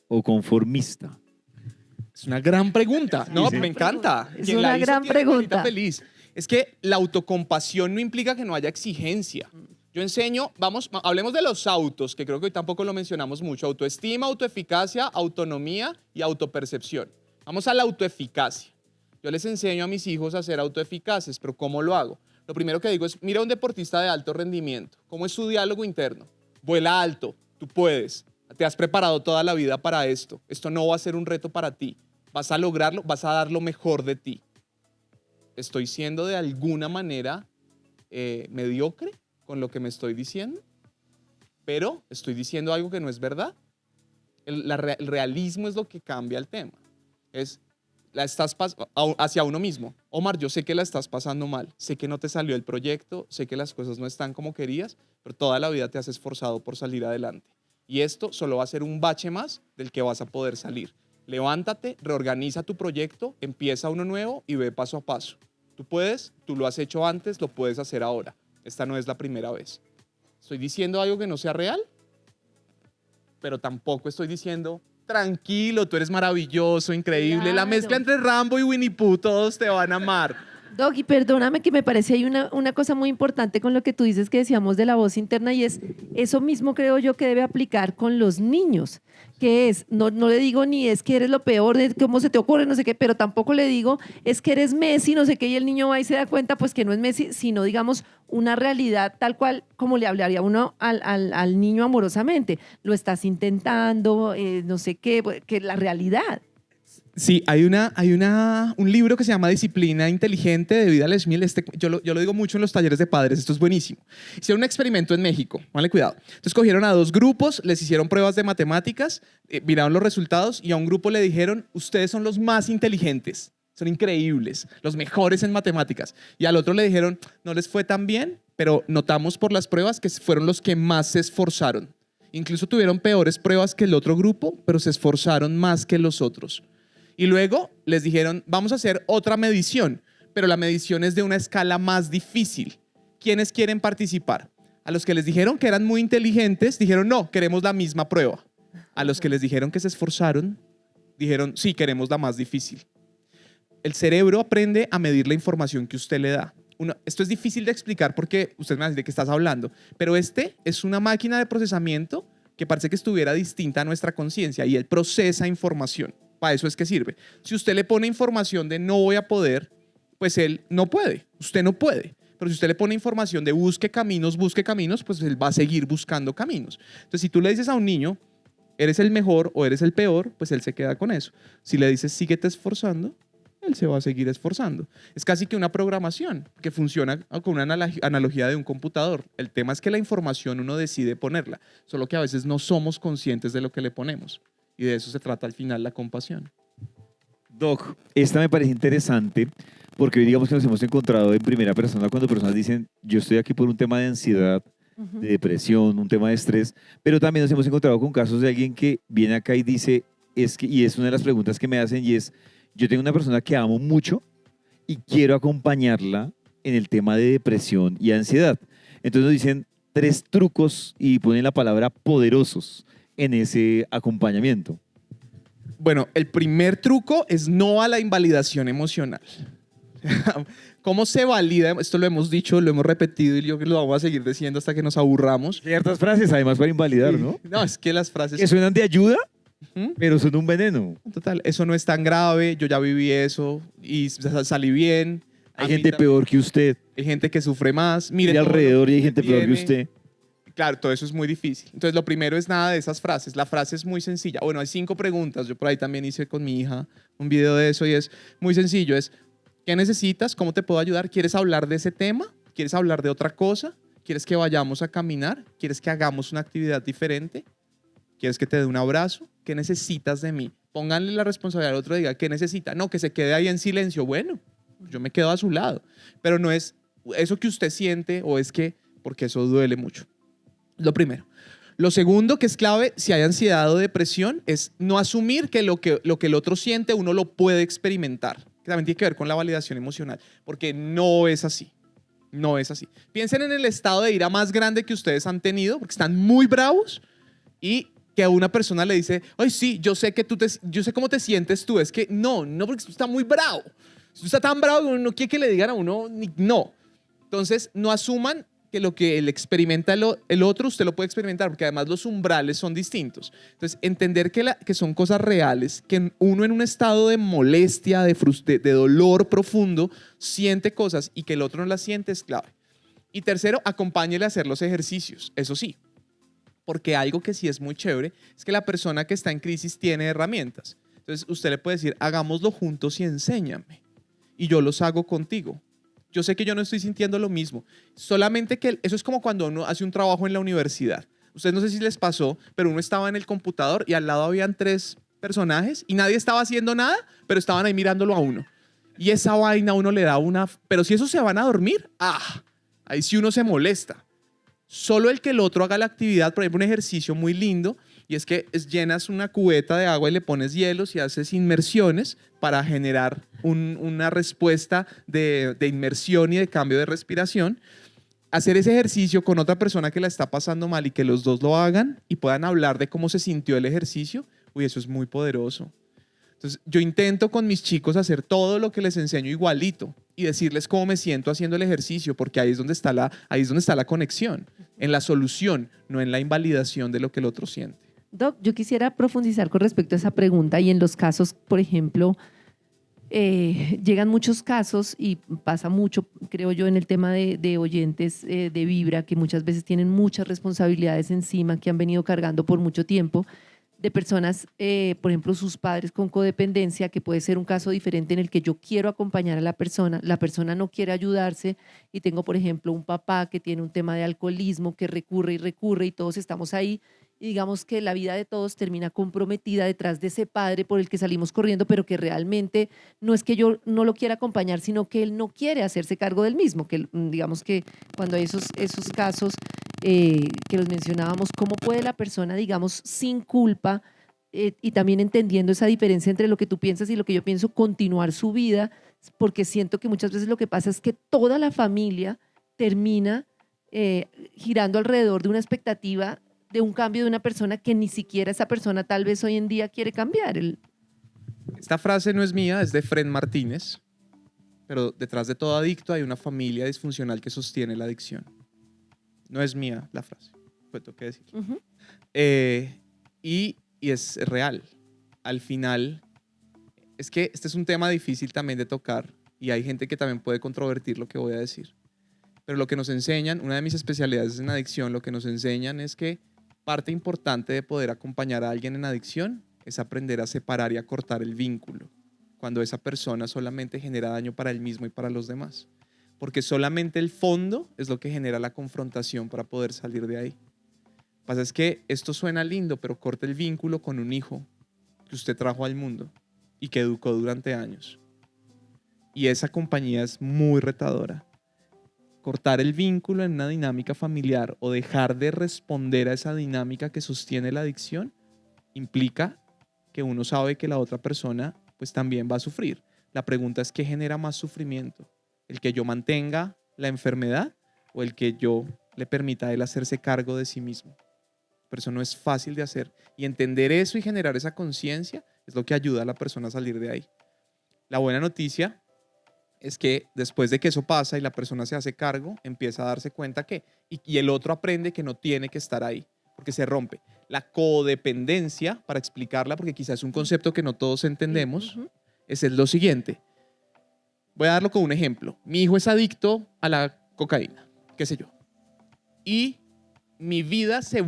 Speaker 1: o conformista?
Speaker 3: Es una gran pregunta. No,
Speaker 1: sí.
Speaker 3: me encanta.
Speaker 2: Es
Speaker 3: Quien
Speaker 2: una
Speaker 3: la hizo
Speaker 2: gran
Speaker 3: tiene carita
Speaker 2: pregunta.
Speaker 3: feliz. Es que la autocompasión no implica que no haya exigencia. Yo enseño, hablemos de los autos, que creo que hoy tampoco lo mencionamos mucho. Autoestima, autoeficacia, autonomía y autopercepción. Vamos a la autoeficacia. Yo les enseño a mis hijos a ser autoeficaces, pero ¿cómo lo hago? Lo primero que digo es, mira a un deportista de alto rendimiento. ¿Cómo es su diálogo interno? Vuela alto, tú puedes. Te has preparado toda la vida para esto. Esto no va a ser un reto para ti. Vas a lograrlo, vas a dar lo mejor de ti. ¿Estoy siendo de alguna manera mediocre con lo que me estoy diciendo? Pero estoy diciendo algo que no es verdad. El realismo es lo que cambia el tema. Es hacia uno mismo. Omar, yo sé que la estás pasando mal. Sé que no te salió el proyecto. Sé que las cosas no están como querías. Pero toda la vida te has esforzado por salir adelante. Y esto solo va a ser un bache más del que vas a poder salir. Levántate, reorganiza tu proyecto, empieza uno nuevo y ve paso a paso. Tú puedes, tú lo has hecho antes, lo puedes hacer ahora. Esta no es la primera vez. ¿Estoy diciendo algo que no sea real? Pero tampoco estoy diciendo tranquilo, tú eres maravilloso, increíble. La
Speaker 2: Claro.
Speaker 3: mezcla entre Rambo y Winnie Pooh, todos te van a amar.
Speaker 2: Doc, y perdóname que me parece hay una cosa muy importante con lo que tú dices que decíamos de la voz interna y es eso mismo creo yo que debe aplicar con los niños, que es, no le digo ni es que eres lo peor, de cómo se te ocurre, no sé qué, pero tampoco le digo es que eres Messi, no sé qué, y el niño va y se da cuenta pues que no es Messi, sino digamos una realidad tal cual como le hablaría uno al niño amorosamente. Lo estás intentando, no sé qué, que la realidad.
Speaker 3: Sí, hay un libro que se llama Disciplina Inteligente de Vidal Schmil. Yo lo digo mucho en los talleres de padres, esto es buenísimo. Hicieron un experimento en México, vale, cuidado. Entonces cogieron a 2 grupos, les hicieron pruebas de matemáticas, miraron los resultados y a un grupo le dijeron, ustedes son los más inteligentes, son increíbles, los mejores en matemáticas. Y al otro le dijeron, no les fue tan bien, pero notamos por las pruebas que fueron los que más se esforzaron. Incluso tuvieron peores pruebas que el otro grupo, pero se esforzaron más que los otros. Y luego les dijeron, vamos a hacer otra medición, pero la medición es de una escala más difícil. ¿Quiénes quieren participar? A los que les dijeron que eran muy inteligentes, dijeron, no, queremos la misma prueba. A los que les dijeron que se esforzaron, dijeron, sí, queremos la más difícil. El cerebro aprende a medir la información que usted le da. Esto es difícil de explicar porque usted me va a decir de qué estás hablando, pero este es una máquina de procesamiento que parece que estuviera distinta a nuestra conciencia y él procesa información. Para eso es que sirve. Si usted le pone información de no voy a poder, pues él no puede, usted no puede. Pero si usted le pone información de busque caminos, pues él va a seguir buscando caminos. Entonces, si tú le dices a un niño, eres el mejor o eres el peor, pues él se queda con eso. Si le dices, síguete esforzando, él se va a seguir esforzando. Es casi que una programación que funciona con una analogía de un computador. El tema es que la información uno decide ponerla, solo que a veces no somos conscientes de lo que le ponemos. Y de eso se trata al final la compasión.
Speaker 1: Doc, esta me parece interesante porque hoy digamos que nos hemos encontrado en primera persona cuando personas dicen yo estoy aquí por un tema de ansiedad, de depresión, un tema de estrés, pero también nos hemos encontrado con casos de alguien que viene acá y dice, y es una de las preguntas que me hacen y es, yo tengo una persona que amo mucho y quiero acompañarla en el tema de depresión y ansiedad. Entonces nos dicen 3 trucos y ponen la palabra poderosos en ese acompañamiento.
Speaker 3: Bueno, el primer truco es no a la invalidación emocional. ¿Cómo se valida? Esto lo hemos dicho, lo hemos repetido y yo creo que lo vamos a seguir diciendo hasta que nos aburramos.
Speaker 1: Ciertas frases además para invalidar, ¿no?
Speaker 3: No, es que las frases...
Speaker 1: Que suenan de ayuda,
Speaker 3: ¿Mm?
Speaker 1: pero son un veneno.
Speaker 3: Total, eso no es tan grave, yo ya viví eso y salí bien.
Speaker 1: Hay gente peor que usted.
Speaker 3: Hay gente que sufre más.
Speaker 1: Mire alrededor y hay gente peor que usted.
Speaker 3: Claro, todo eso es muy difícil. Entonces, lo primero es nada de esas frases. La frase es muy sencilla. Bueno, hay 5 preguntas. Yo por ahí también hice con mi hija un video de eso y es muy sencillo. Es, ¿qué necesitas? ¿Cómo te puedo ayudar? ¿Quieres hablar de ese tema? ¿Quieres hablar de otra cosa? ¿Quieres que vayamos a caminar? ¿Quieres que hagamos una actividad diferente? ¿Quieres que te dé un abrazo? ¿Qué necesitas de mí? Pónganle la responsabilidad al otro, diga, ¿qué necesita? No, que se quede ahí en silencio. Bueno, yo me quedo a su lado. Pero no es eso que usted siente o es que, porque eso duele mucho. Lo primero. Lo segundo, que es clave, si hay ansiedad o depresión, es no asumir que lo que el otro siente uno lo puede experimentar. Que también tiene que ver con la validación emocional, porque no es así. No es así. Piensen en el estado de ira más grande que ustedes han tenido, porque están muy bravos y que a una persona le dice, ay, sí, yo sé cómo te sientes tú. Es que no, porque usted está muy bravo. Si usted está tan bravo, uno no quiere que le digan a uno, no. Entonces, no asuman que lo que él experimenta el otro, usted lo puede experimentar, porque además los umbrales son distintos. Entonces, entender que son cosas reales, que uno en un estado de molestia, de dolor profundo, siente cosas y que el otro no las siente es clave. Y tercero, acompáñele a hacer los ejercicios, eso sí. Porque algo que sí es muy chévere es que la persona que está en crisis tiene herramientas. Entonces, usted le puede decir, hagámoslo juntos y enséñame. Y yo los hago contigo. Yo sé que yo no estoy sintiendo lo mismo. Solamente que eso es como cuando uno hace un trabajo en la universidad. Ustedes no sé si les pasó, pero uno estaba en el computador y al lado habían 3 personajes y nadie estaba haciendo nada, pero estaban ahí mirándolo a uno. Y esa vaina a uno le da una... Pero si esos se van a dormir, ahí sí uno se molesta. Solo el que el otro haga la actividad, por ejemplo, un ejercicio muy lindo, y es que llenas una cubeta de agua y le pones hielos y haces inmersiones para generar una respuesta de inmersión y de cambio de respiración. Hacer ese ejercicio con otra persona que la está pasando mal y que los dos lo hagan y puedan hablar de cómo se sintió el ejercicio, Uy, eso es muy poderoso. Entonces, yo intento con mis chicos hacer todo lo que les enseño igualito y decirles cómo me siento haciendo el ejercicio, porque ahí es donde está la conexión, en la solución, no en la invalidación de lo que el otro siente.
Speaker 2: Doc, yo quisiera profundizar con respecto a esa pregunta y en los casos, por ejemplo, llegan muchos casos y pasa mucho, creo yo, en el tema de oyentes de Vibra, que muchas veces tienen muchas responsabilidades encima que han venido cargando por mucho tiempo, de personas, por ejemplo, sus padres con codependencia, que puede ser un caso diferente en el que yo quiero acompañar a la persona no quiere ayudarse y tengo, por ejemplo, un papá que tiene un tema de alcoholismo que recurre y todos estamos ahí y digamos que la vida de todos termina comprometida detrás de ese padre por el que salimos corriendo, pero que realmente no es que yo no lo quiera acompañar, sino que él no quiere hacerse cargo del mismo, que digamos que cuando hay esos casos que los mencionábamos, cómo puede la persona, digamos, sin culpa y también entendiendo esa diferencia entre lo que tú piensas y lo que yo pienso, continuar su vida, porque siento que muchas veces lo que pasa es que toda la familia termina girando alrededor de una expectativa de un cambio de una persona que ni siquiera esa persona tal vez hoy en día quiere cambiar.
Speaker 3: Esta frase no es mía, es de Fred Martínez, pero detrás de todo adicto hay una familia disfuncional que sostiene la adicción. No es mía la frase, pues tengo que decir.
Speaker 2: Uh-huh.
Speaker 3: Y es real. Al final, es que este es un tema difícil también de tocar y hay gente que también puede controvertir lo que voy a decir. Pero lo que nos enseñan, una de mis especialidades en adicción, lo que nos enseñan es que parte importante de poder acompañar a alguien en adicción es aprender a separar y a cortar el vínculo cuando esa persona solamente genera daño para él mismo y para los demás. Porque solamente el fondo es lo que genera la confrontación para poder salir de ahí. Lo que pasa es que esto suena lindo, pero corta el vínculo con un hijo que usted trajo al mundo y que educó durante años. Y esa compañía es muy retadora. Cortar el vínculo en una dinámica familiar o dejar de responder a esa dinámica que sostiene la adicción implica que uno sabe que la otra persona pues también va a sufrir. La pregunta es, ¿qué genera más sufrimiento? ¿El que yo mantenga la enfermedad o el que yo le permita a él hacerse cargo de sí mismo? Pero eso no es fácil de hacer. Y entender eso y generar esa conciencia es lo que ayuda a la persona a salir de ahí. La buena noticia es que después de que eso pasa y la persona se hace cargo, empieza a darse cuenta que, y el otro aprende que no tiene que estar ahí, porque se rompe. La codependencia, para explicarla, porque quizás es un concepto que no todos entendemos, es lo siguiente. Voy a darlo con un ejemplo. Mi hijo es adicto a la cocaína, qué sé yo. Y mi vida se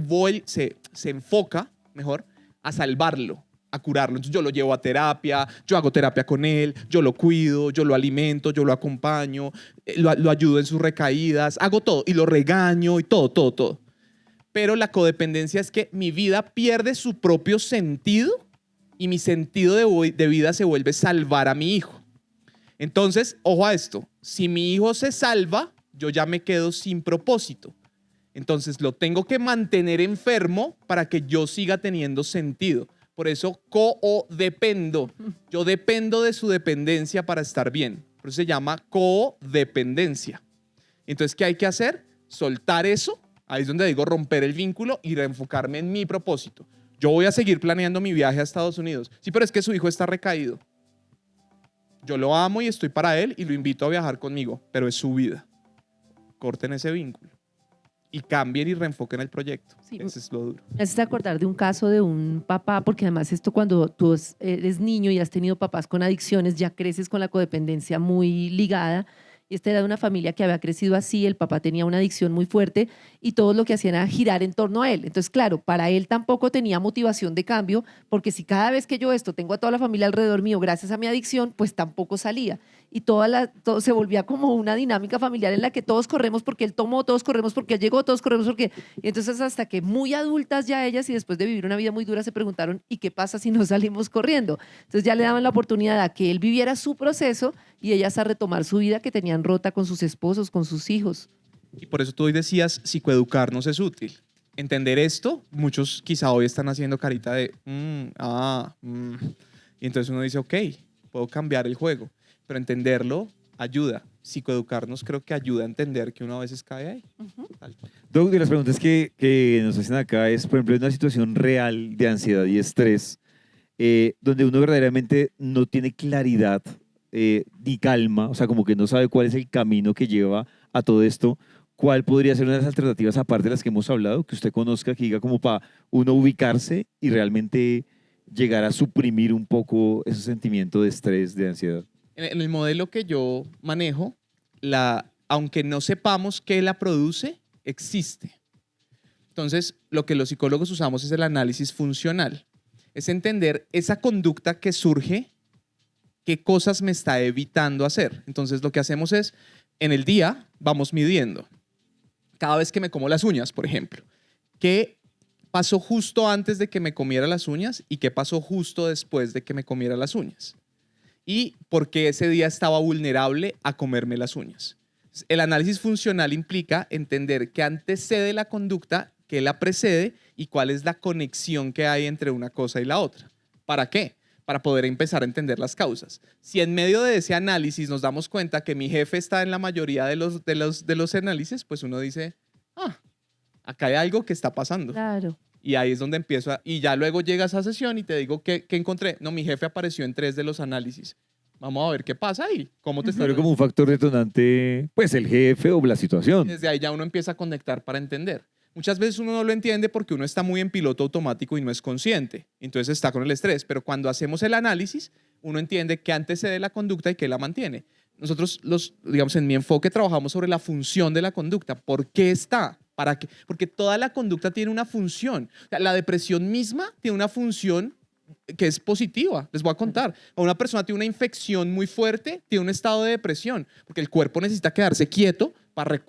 Speaker 3: enfoca, mejor, a salvarlo, a curarlo. Entonces yo lo llevo a terapia, yo hago terapia con él, yo lo cuido, yo lo alimento, yo lo acompaño, lo ayudo en sus recaídas, hago todo y lo regaño y todo. Pero la codependencia es que mi vida pierde su propio sentido y mi sentido de vida se vuelve salvar a mi hijo. Entonces, ojo a esto, si mi hijo se salva, yo ya me quedo sin propósito. Entonces lo tengo que mantener enfermo para que yo siga teniendo sentido. Por eso codependo. Yo dependo de su dependencia para estar bien. Por eso se llama codependencia. Entonces, ¿qué hay que hacer? Soltar eso. Ahí es donde digo romper el vínculo y reenfocarme en mi propósito. Yo voy a seguir planeando mi viaje a Estados Unidos. Sí, pero es que su hijo está recaído. Yo lo amo y estoy para él y lo invito a viajar conmigo, pero es su vida. Corten ese vínculo y cambien y reenfoquen el proyecto. Sí. Ese es lo duro.
Speaker 2: Me haces acordar de un caso de un papá, porque además esto cuando tú eres niño y has tenido papás con adicciones, ya creces con la codependencia muy ligada. Y esta era de una familia que había crecido así, el papá tenía una adicción muy fuerte y todo lo que hacían era girar en torno a él. Entonces, claro, para él tampoco tenía motivación de cambio, porque si cada vez que yo tengo a toda la familia alrededor mío gracias a mi adicción, pues tampoco salía. Y todo se volvía como una dinámica familiar en la que todos corremos porque él tomó, todos corremos porque él llegó, todos corremos porque... Y entonces hasta que muy adultas ya ellas y después de vivir una vida muy dura se preguntaron, ¿y qué pasa si no salimos corriendo? Entonces ya le daban la oportunidad a que él viviera su proceso y ellas a retomar su vida que tenían rota con sus esposos, con sus hijos.
Speaker 3: Y por eso tú hoy decías, psicoeducarnos es útil. Entender esto, muchos quizá hoy están haciendo carita de, y entonces uno dice, ok, puedo cambiar el juego, pero entenderlo ayuda. Psicoeducarnos creo que ayuda a entender que uno a veces cae ahí.
Speaker 1: Doug, de las preguntas que nos hacen acá es, por ejemplo, en una situación real de ansiedad y estrés, donde uno verdaderamente no tiene claridad ni calma, o sea, como que no sabe cuál es el camino que lleva a todo esto. ¿Cuál podría ser una de las alternativas, aparte de las que hemos hablado, que usted conozca, que diga como para uno ubicarse y realmente llegar a suprimir un poco ese sentimiento de estrés, de ansiedad?
Speaker 3: En el modelo que yo manejo, aunque no sepamos qué la produce, existe. Entonces, lo que los psicólogos usamos es el análisis funcional. Es entender esa conducta que surge, qué cosas me está evitando hacer. Entonces, lo que hacemos es, en el día, vamos midiendo. Cada vez que me como las uñas, por ejemplo, ¿qué pasó justo antes de que me comiera las uñas y qué pasó justo después de que me comiera las uñas? Y por qué ese día estaba vulnerable a comerme las uñas. El análisis funcional implica entender qué antecede la conducta, qué la precede y cuál es la conexión que hay entre una cosa y la otra. ¿Para qué? Para poder empezar a entender las causas. Si en medio de ese análisis nos damos cuenta que mi jefe está en la mayoría de los análisis, pues uno dice, acá hay algo que está pasando.
Speaker 2: Claro.
Speaker 3: Y ahí es donde empiezo y ya luego llega esa sesión y te digo, ¿qué encontré? No, mi jefe apareció en 3 de los análisis. Vamos a ver qué pasa y cómo te está...
Speaker 1: Pero como un factor detonante, pues el jefe o la situación.
Speaker 3: Desde ahí ya uno empieza a conectar para entender. Muchas veces uno no lo entiende porque uno está muy en piloto automático y no es consciente. Entonces está con el estrés. Pero cuando hacemos el análisis, uno entiende qué antecede la conducta y qué la mantiene. Nosotros, digamos, en mi enfoque trabajamos sobre la función de la conducta. ¿Por qué está? ¿Para qué? Porque toda la conducta tiene una función. O sea, la depresión misma tiene una función que es positiva. Les voy a contar. Una persona tiene una infección muy fuerte, tiene un estado de depresión, porque el cuerpo necesita quedarse quieto para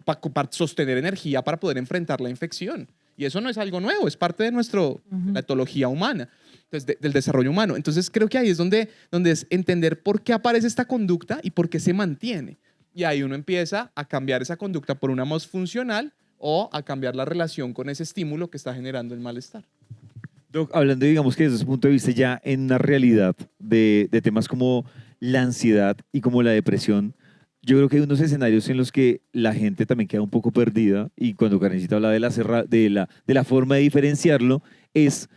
Speaker 3: sostener energía para poder enfrentar la infección. Y eso no es algo nuevo, es parte de la etología humana, entonces, del desarrollo humano. Entonces creo que ahí es donde es entender por qué aparece esta conducta y por qué se mantiene. Y ahí uno empieza a cambiar esa conducta por una más funcional o a cambiar la relación con ese estímulo que está generando el malestar.
Speaker 1: Doc, hablando, digamos que desde ese punto de vista ya en una realidad de temas como la ansiedad y como la depresión, yo creo que hay unos escenarios en los que la gente también queda un poco perdida y cuando Karencita habla de la forma de diferenciarlo es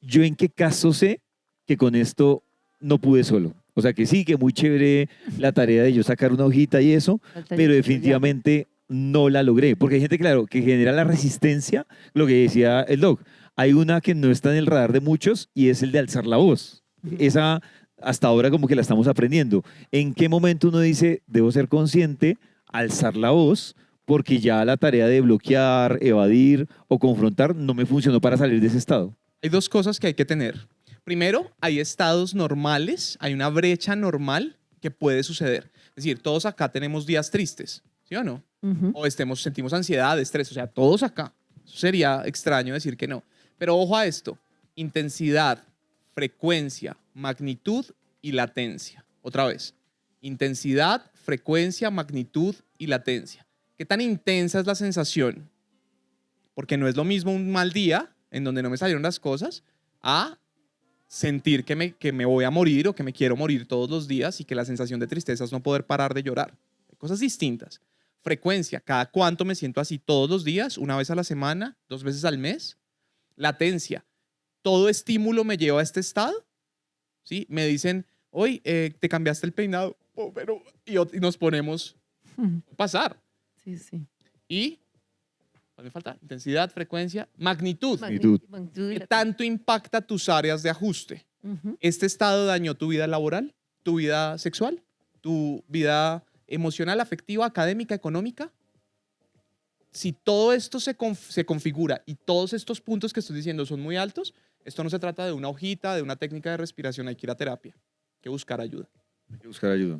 Speaker 1: yo en qué caso sé que con esto no pude solo. O sea que sí, que muy chévere la tarea de yo sacar una hojita y eso, pero definitivamente no la logré. Porque hay gente, claro, que genera la resistencia, lo que decía el doc. Hay una que no está en el radar de muchos y es el de alzar la voz. Esa hasta ahora como que la estamos aprendiendo. ¿En qué momento uno dice, debo ser consciente, alzar la voz, porque ya la tarea de bloquear, evadir o confrontar no me funcionó para salir de ese estado?
Speaker 3: Hay 2 cosas que hay que tener. Primero, hay estados normales, hay una brecha normal que puede suceder. Es decir, todos acá tenemos días tristes, ¿sí o no? O sentimos ansiedad, estrés, o sea, todos acá. Eso sería extraño decir que no. Pero ojo a esto, intensidad, frecuencia, magnitud y latencia. Otra vez, intensidad, frecuencia, magnitud y latencia. ¿Qué tan intensa es la sensación? Porque no es lo mismo un mal día en donde no me salieron las cosas a sentir que me voy a morir o que me quiero morir todos los días y que la sensación de tristeza es no poder parar de llorar. Hay cosas distintas. Frecuencia, ¿cada cuánto me siento así? ¿Todos los días? ¿Una vez a la semana? ¿2 veces al mes? Latencia, ¿todo estímulo me lleva a este estado? ¿Sí? Me dicen, hoy te cambiaste el peinado, y nos ponemos a pasar.
Speaker 2: Sí, sí.
Speaker 3: Y, ¿cuál me falta? Intensidad, frecuencia, magnitud.
Speaker 1: Magnitud.
Speaker 3: ¿Qué tanto impacta tus áreas de ajuste? ¿Este estado dañó tu vida laboral, tu vida sexual, tu vida emocional, afectiva, académica, económica? Si todo esto se configura y todos estos puntos que estoy diciendo son muy altos, esto no se trata de una hojita, de una técnica de respiración, hay que ir a terapia, hay que buscar ayuda.
Speaker 1: Hay que buscar ayuda.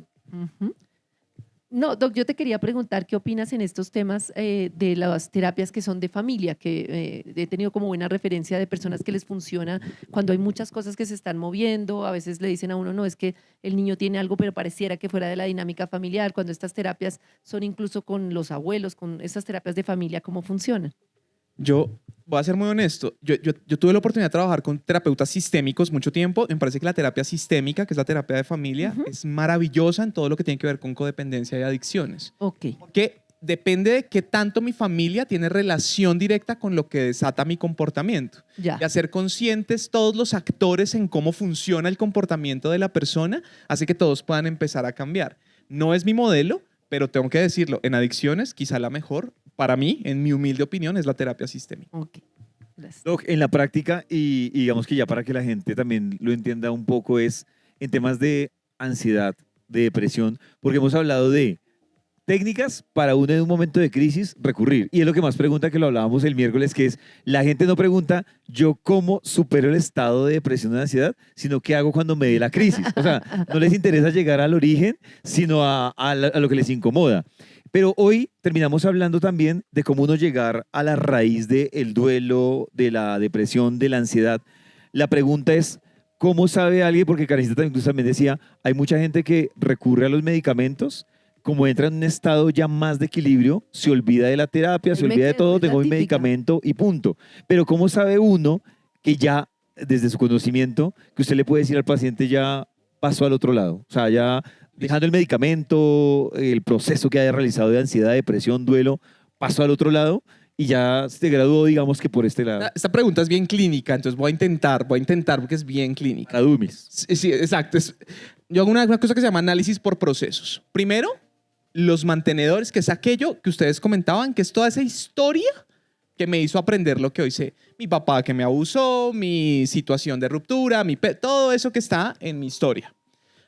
Speaker 2: No, Doc, yo te quería preguntar qué opinas en estos temas de las terapias que son de familia, que he tenido como buena referencia de personas que les funciona cuando hay muchas cosas que se están moviendo, a veces le dicen a uno, no, es que el niño tiene algo, pero pareciera que fuera de la dinámica familiar, cuando estas terapias son incluso con los abuelos, con estas terapias de familia, ¿cómo funcionan?
Speaker 3: Yo voy a ser muy honesto. Yo tuve la oportunidad de trabajar con terapeutas sistémicos mucho tiempo. Me parece que la terapia sistémica, que es la terapia de familia, es maravillosa en todo lo que tiene que ver con codependencia y adicciones.
Speaker 2: Ok.
Speaker 3: Porque depende de qué tanto mi familia tiene relación directa con lo que desata mi comportamiento.
Speaker 2: Ya.
Speaker 3: Y hacer conscientes todos los actores en cómo funciona el comportamiento de la persona hace que todos puedan empezar a cambiar. No es mi modelo, pero tengo que decirlo, en adicciones quizá la mejor, para mí, en mi humilde opinión, es la terapia sistémica.
Speaker 2: Ok, gracias.
Speaker 1: Doc, en la práctica, y digamos que ya para que la gente también lo entienda un poco, es en temas de ansiedad, de depresión, porque hemos hablado de técnicas para uno en un momento de crisis recurrir. Y es lo que más pregunta, que lo hablábamos el miércoles, que es, la gente no pregunta yo cómo supero el estado de depresión o de ansiedad, sino qué hago cuando me dé la crisis. O sea, no les interesa llegar al origen, sino a lo que les incomoda. Pero hoy terminamos hablando también de cómo uno llegar a la raíz del duelo, de la depresión, de la ansiedad. La pregunta es, ¿cómo sabe alguien? Porque Karencita también decía, hay mucha gente que recurre a los medicamentos, como entra en un estado ya más de equilibrio, se olvida de la terapia, se
Speaker 2: Ahí me
Speaker 1: olvida de
Speaker 2: quedo,
Speaker 1: todo,
Speaker 2: es la
Speaker 1: tengo mi
Speaker 2: típica.
Speaker 1: medicamento y punto. Pero ¿cómo sabe uno que ya, desde su conocimiento, que usted le puede decir al paciente ya pasó al otro lado? O sea, ya dejando el medicamento, el proceso que haya realizado de ansiedad, depresión, duelo, pasó al otro lado y ya se graduó, digamos que por este lado.
Speaker 3: Esta pregunta es bien clínica, entonces voy a intentar porque es bien clínica.
Speaker 1: La Dumis.
Speaker 3: Sí, sí, exacto. Yo hago una cosa que se llama análisis por procesos. Primero, los mantenedores, que es aquello que ustedes comentaban, que es toda esa historia que me hizo aprender lo que hoy sé. Mi papá que me abusó, mi situación de ruptura, todo eso que está en mi historia.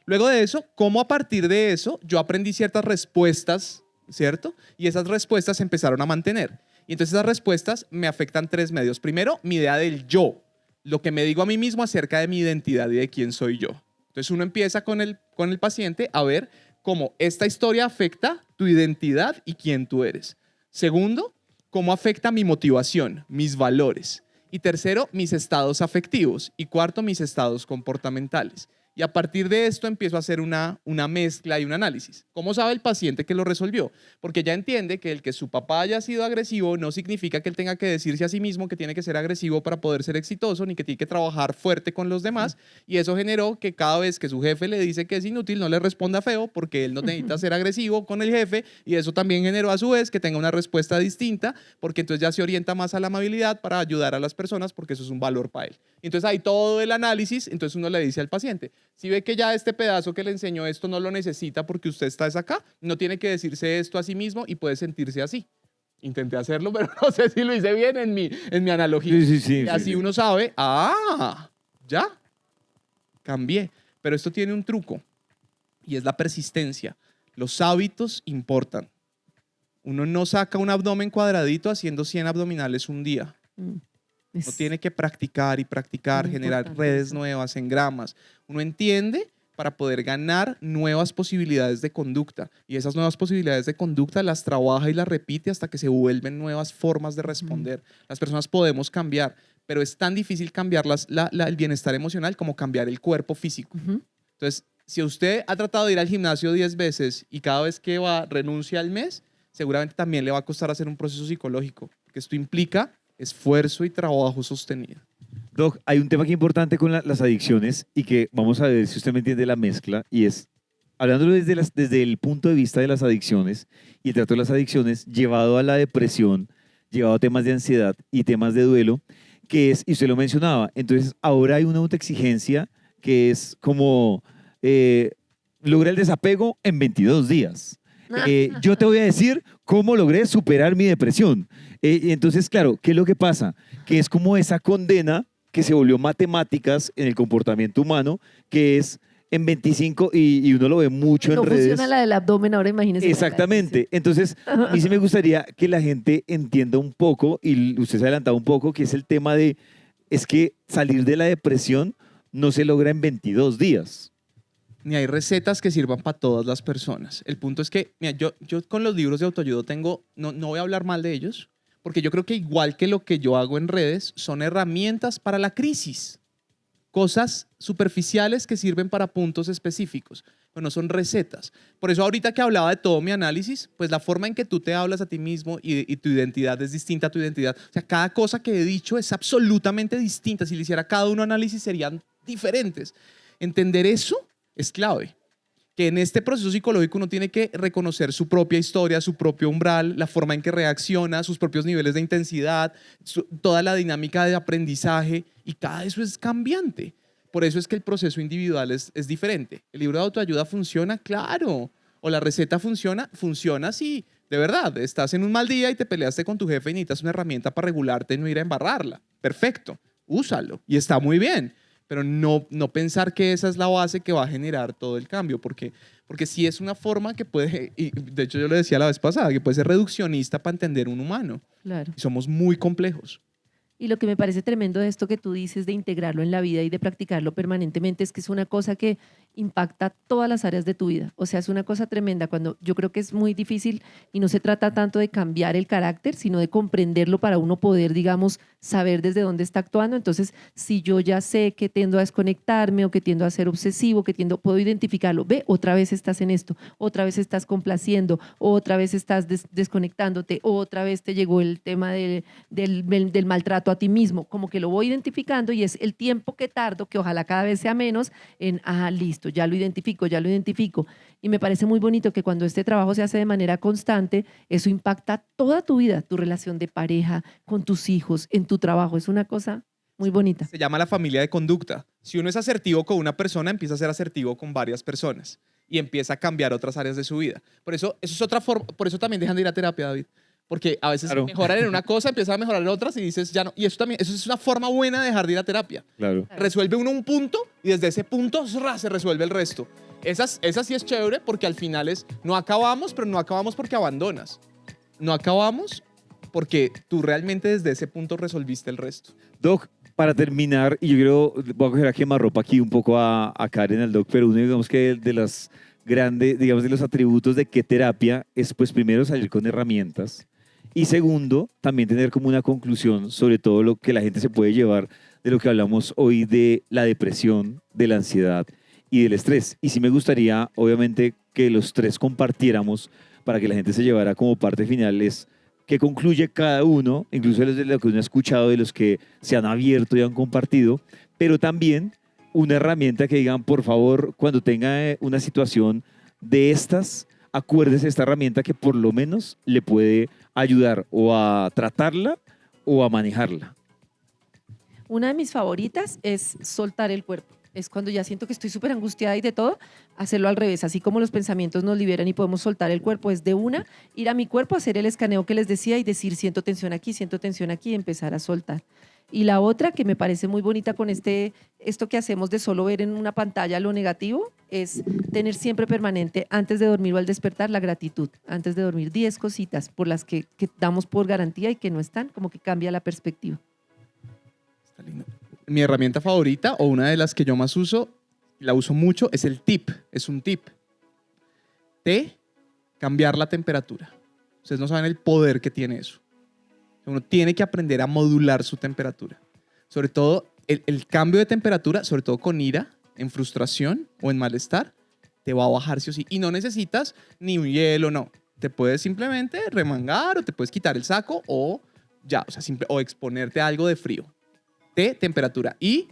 Speaker 3: Luego de eso, cómo a partir de eso yo aprendí ciertas respuestas, ¿cierto? Y esas respuestas se empezaron a mantener. Y entonces esas respuestas me afectan 3 medios. Primero, mi idea del yo, lo que me digo a mí mismo acerca de mi identidad y de quién soy yo. Entonces uno empieza con el paciente a ver cómo esta historia afecta tu identidad y quién tú eres. Segundo, cómo afecta mi motivación, mis valores. Y tercero, mis estados afectivos. Y cuarto, mis estados comportamentales. Y a partir de esto empiezo a hacer una mezcla y un análisis. ¿Cómo sabe el paciente que lo resolvió? Porque ya entiende que el que su papá haya sido agresivo no significa que él tenga que decirse a sí mismo que tiene que ser agresivo para poder ser exitoso, ni que tiene que trabajar fuerte con los demás. Y eso generó que cada vez que su jefe le dice que es inútil, no le responda feo porque él no necesita ser agresivo con el jefe. Y eso también generó a su vez que tenga una respuesta distinta, porque entonces ya se orienta más a la amabilidad para ayudar a las personas, porque eso es un valor para él. Entonces hay todo el análisis, entonces uno le dice al paciente, si ve que ya este pedazo que le enseñó esto no lo necesita porque usted está acá, no tiene que decirse esto a sí mismo y puede sentirse así. Intenté hacerlo, pero no sé si lo hice bien en mi analogía.
Speaker 1: Sí,
Speaker 3: Y así uno sabe, ya, cambié. Pero esto tiene un truco y es la persistencia. Los hábitos importan. Uno no saca un abdomen cuadradito haciendo 100 abdominales un día. Uno tiene que practicar y practicar,
Speaker 2: Muy
Speaker 3: generar
Speaker 2: importante
Speaker 3: redes
Speaker 2: eso.
Speaker 3: nuevas, engramas. Uno entiende para poder ganar nuevas posibilidades de conducta. Y esas nuevas posibilidades de conducta las trabaja y las repite hasta que se vuelven nuevas formas de responder. Las personas podemos cambiar, pero es tan difícil cambiar el bienestar emocional como cambiar el cuerpo físico. Entonces, si usted ha tratado de ir al gimnasio 10 veces y cada vez que va renuncia al mes, seguramente también le va a costar hacer un proceso psicológico, porque esto implica esfuerzo y trabajo sostenido.
Speaker 1: Doc, hay un tema aquí importante con las adicciones y que vamos a ver si usted me entiende la mezcla, y es, hablándolo desde el punto de vista de las adicciones y el trato de las adicciones llevado a la depresión, llevado a temas de ansiedad y temas de duelo, que es, y usted lo mencionaba, entonces ahora hay una autoexigencia que es como logra el desapego en 22 días. Yo te voy a decir cómo logré superar mi depresión. Entonces, claro, ¿qué es lo que pasa? Que es como esa condena que se volvió matemáticas en el comportamiento humano, que es en 25, y uno lo ve mucho
Speaker 2: No
Speaker 1: en redes.
Speaker 2: funciona la del abdomen, ahora imagínese.
Speaker 1: Exactamente. Entonces, a mí sí me gustaría que la gente entienda un poco, y usted se ha adelantado un poco, que es el tema de, es que salir de la depresión no se logra en 22 días.
Speaker 3: Ni hay recetas que sirvan para todas las personas. El punto es que, mira, yo con los libros de autoayuda no voy a hablar mal de ellos, porque yo creo que igual que lo que yo hago en redes, son herramientas para la crisis. Cosas superficiales que sirven para puntos específicos, pero no son recetas. Por eso ahorita que hablaba de todo mi análisis, pues la forma en que tú te hablas a ti mismo y tu identidad es distinta a tu identidad. O sea, cada cosa que he dicho es absolutamente distinta. Si le hiciera cada uno análisis serían diferentes. Entender eso es clave. que en este proceso psicológico uno tiene que reconocer su propia historia, su propio umbral, la forma en que reacciona, sus propios niveles de intensidad, toda la dinámica de aprendizaje, y cada eso es cambiante. Por eso es que el proceso individual es diferente. ¿El libro de autoayuda funciona? Claro. ¿O la receta funciona? Funciona sí. De verdad, estás en un mal día y te peleaste con tu jefe y necesitas una herramienta para regularte y no ir a embarrarla. Perfecto, úsalo y está muy bien, pero no pensar que esa es la base que va a generar todo el cambio, porque sí es una forma que puede, y de hecho yo lo decía la vez pasada, que puede ser reduccionista para entender un humano.
Speaker 2: Claro.
Speaker 3: Y somos muy complejos.
Speaker 2: Y lo que me parece tremendo de esto que tú dices de integrarlo en la vida y de practicarlo permanentemente es que es una cosa que impacta todas las áreas de tu vida. O sea, es una cosa tremenda cuando yo creo que es muy difícil y no se trata tanto de cambiar el carácter, sino de comprenderlo para uno poder, digamos, saber desde dónde está actuando. Entonces, si yo ya sé que tiendo a desconectarme o que tiendo a ser obsesivo, puedo identificarlo. Ve, otra vez estás en esto, otra vez estás complaciendo, otra vez estás desconectándote, otra vez te llegó el tema del maltrato a ti mismo. Como que lo voy identificando y es el tiempo que tardo, que ojalá cada vez sea menos, en, listo, ya lo identifico. Y me parece muy bonito que cuando este trabajo se hace de manera constante, eso impacta toda tu vida, tu relación de pareja, con tus hijos, en tu trabajo. Es una cosa muy bonita.
Speaker 3: Se llama la familia de conducta. Si uno es asertivo con una persona, empieza a ser asertivo con varias personas y empieza a cambiar otras áreas de su vida. Por eso es otra forma, por eso también dejan de ir a terapia, David. Porque a veces mejoran en una cosa, empiezan a mejorar en otras y dices, ya no. Y eso es una forma buena de dejar de ir a terapia.
Speaker 1: Claro.
Speaker 3: Resuelve uno un punto y desde ese punto se resuelve el resto. Esa sí es chévere porque al final no acabamos, pero no acabamos porque abandonas. No acabamos porque tú realmente desde ese punto resolviste el resto.
Speaker 1: Doc, para terminar, y yo voy a coger a quemarropa aquí un poco a Karen, al Doc, pero uno digamos que de las grandes, digamos de los atributos de qué terapia es pues primero salir con herramientas y segundo, también tener como una conclusión sobre todo lo que la gente se puede llevar de lo que hablamos hoy de la depresión, de la ansiedad y del estrés. Y sí me gustaría, obviamente, que los tres compartiéramos para que la gente se llevara como parte final es qué concluye cada uno, incluso de lo que uno ha escuchado, de los que se han abierto y han compartido, pero también una herramienta que digan, por favor, cuando tenga una situación de estas, acuérdese de esta herramienta que por lo menos le puede ayudar o a tratarla o a manejarla.
Speaker 2: Una de mis favoritas es soltar el cuerpo. Es cuando ya siento que estoy súper angustiada y de todo, hacerlo al revés. Así como los pensamientos nos liberan y podemos soltar el cuerpo, es de una, ir a mi cuerpo, hacer el escaneo que les decía y decir siento tensión aquí y empezar a soltar. Y la otra que me parece muy bonita con esto que hacemos de solo ver en una pantalla lo negativo, es tener siempre permanente, antes de dormir o al despertar, la gratitud. Antes de dormir, 10 cositas por las que damos por garantía y que no están, como que cambia la perspectiva.
Speaker 3: Está lindo. Mi herramienta favorita, o una de las que yo más uso, la uso mucho, es el tip. Es un tip. Cambiar la temperatura. Ustedes no saben el poder que tiene eso. Uno tiene que aprender a modular su temperatura. Sobre todo, el cambio de temperatura, sobre todo con ira, en frustración o en malestar, te va a bajar sí o sí. Y no necesitas ni un hielo, no. Te puedes simplemente remangar o te puedes quitar el saco o o exponerte a algo de frío. Temperatura y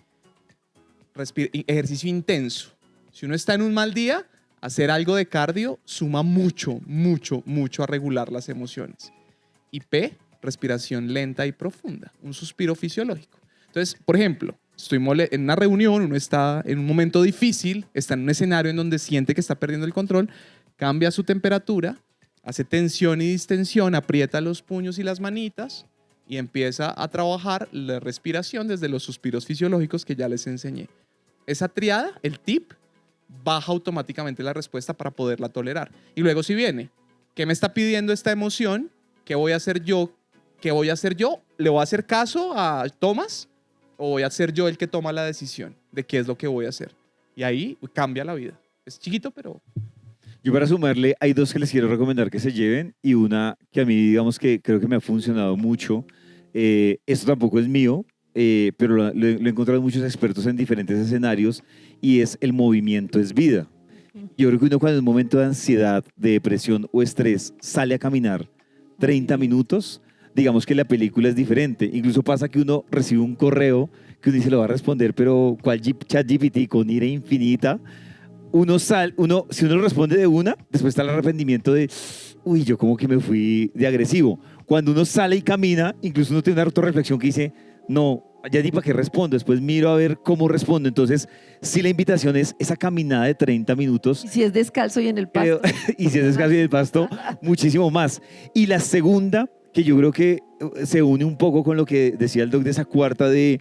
Speaker 3: ejercicio intenso. Si uno está en un mal día, hacer algo de cardio suma mucho a regular las emociones. Y respiración lenta y profunda, un suspiro fisiológico. Entonces, por ejemplo, estoy en una reunión, uno está en un momento difícil, está en un escenario en donde siente que está perdiendo el control, cambia su temperatura, hace tensión y distensión, aprieta los puños y las manitas, y empieza a trabajar la respiración desde los suspiros fisiológicos que ya les enseñé. Esa triada, el tip, baja automáticamente la respuesta para poderla tolerar. Y luego si viene, ¿qué me está pidiendo esta emoción? ¿Qué voy a hacer yo? ¿Qué voy a hacer yo? ¿Le voy a hacer caso a Tomás? ¿O voy a ser yo el que toma la decisión de qué es lo que voy a hacer? Y ahí cambia la vida. Es chiquito, pero...
Speaker 1: Yo para sumarle, hay dos que les quiero recomendar que se lleven y una que a mí, digamos que creo que me ha funcionado mucho. Esto tampoco es mío, pero lo he encontrado en muchos expertos en diferentes escenarios y es el movimiento es vida. Yo creo que uno cuando en un momento de ansiedad, de depresión o estrés sale a caminar 30 minutos, digamos que la película es diferente. Incluso pasa que uno recibe un correo que uno dice lo va a responder, pero ¿cuál ChatGPT con ira infinita? si uno responde de una, después está el arrepentimiento de, uy, yo como que me fui de agresivo. Cuando uno sale y camina, incluso uno tiene una autorreflexión que dice, no, ya di para qué respondo, después miro a ver cómo respondo. Entonces, sí, la invitación es esa caminada de 30 minutos.
Speaker 2: Y si es descalzo y en el pasto.
Speaker 1: Y si es descalzo y en el pasto, muchísimo más. Y la segunda, que yo creo que se une un poco con lo que decía el doc de esa cuarta del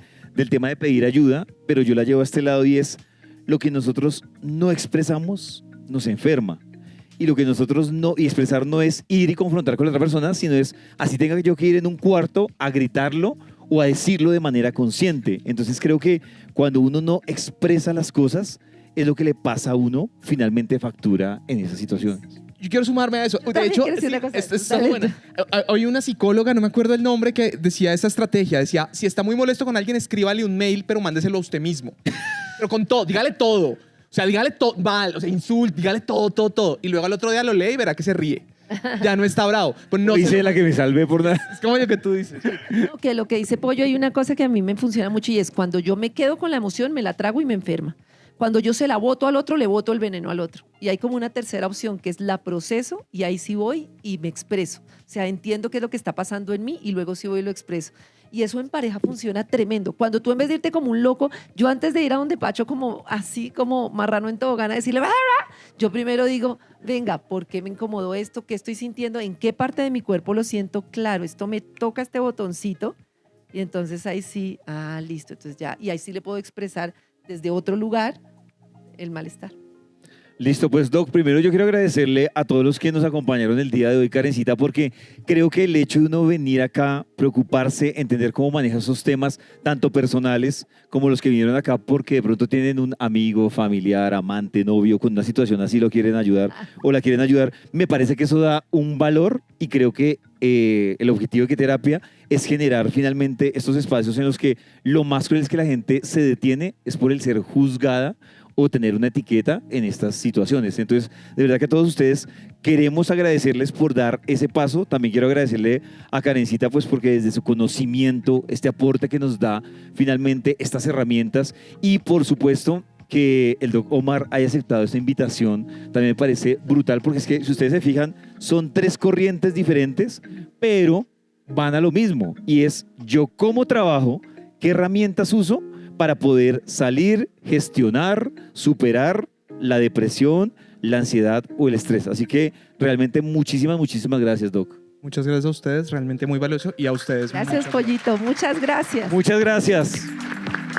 Speaker 1: tema de pedir ayuda, pero yo la llevo a este lado y es lo que nosotros no expresamos nos enferma. Y lo que nosotros no, y expresar no es ir y confrontar con la otra persona, sino es así tenga yo que ir en un cuarto a gritarlo o a decirlo de manera consciente. Entonces creo que cuando uno no expresa las cosas, es lo que le pasa a uno finalmente factura en esas situaciones.
Speaker 3: Yo quiero sumarme a eso.
Speaker 2: Yo
Speaker 3: De
Speaker 2: también
Speaker 3: hecho,
Speaker 2: quiero decir una cosa.
Speaker 3: esta está
Speaker 2: Dale
Speaker 3: buena. Hay una psicóloga, no me acuerdo el nombre, que decía esa estrategia. Decía, si está muy molesto con alguien, escríbale un mail, pero mándeselo a usted mismo. Pero con todo, dígale todo. O sea, dígale todo mal, o sea, dígale todo. Y luego al otro día lo lee y verá que se ríe. Ya no está bravo. Pues no
Speaker 1: Dice la que me salvé por nada.
Speaker 3: Es como lo que tú dices.
Speaker 2: No, que lo que dice Pollo, hay una cosa que a mí me funciona mucho y es cuando yo me quedo con la emoción, me la trago y me enferma. Cuando yo se la boto al otro, le boto el veneno al otro. Y hay como una tercera opción que es la proceso y ahí sí voy y me expreso. O sea, entiendo qué es lo que está pasando en mí y luego sí voy y lo expreso. Y eso en pareja funciona tremendo. Cuando tú en vez de irte como un loco, yo antes de ir a donde Pacho como así, como marrano en tobogán a decirle, "Bah, bah", yo primero digo, venga, ¿por qué me incomodó esto? ¿Qué estoy sintiendo? ¿En qué parte de mi cuerpo lo siento? Claro, esto me toca este botoncito. Y entonces ahí sí, listo. Entonces ya, y ahí sí le puedo expresar desde otro lugar el malestar.
Speaker 1: Listo, pues Doc, primero yo quiero agradecerle a todos los que nos acompañaron el día de hoy, Karencita, porque creo que el hecho de uno venir acá, preocuparse, entender cómo maneja esos temas, tanto personales como los que vinieron acá, porque de pronto tienen un amigo, familiar, amante, novio, con una situación así lo quieren ayudar o la quieren ayudar, me parece que eso da un valor y creo que el objetivo de Que Terapia es generar finalmente estos espacios en los que lo más cruel es que la gente se detiene, es por el ser juzgada o tener una etiqueta en estas situaciones. Entonces, de verdad que a todos ustedes queremos agradecerles por dar ese paso. También quiero agradecerle a Karencita, pues porque desde su conocimiento, este aporte que nos da finalmente estas herramientas y por supuesto que el Doc Omar haya aceptado esta invitación, también me parece brutal porque es que si ustedes se fijan, son tres corrientes diferentes, pero van a lo mismo y es yo cómo trabajo, qué herramientas uso para poder salir, gestionar, superar la depresión, la ansiedad o el estrés. Así que realmente muchísimas gracias, Doc.
Speaker 3: Muchas gracias a ustedes, realmente muy valioso. Y a ustedes.
Speaker 2: Gracias, Pollito. Muchas gracias.
Speaker 1: Muchas gracias.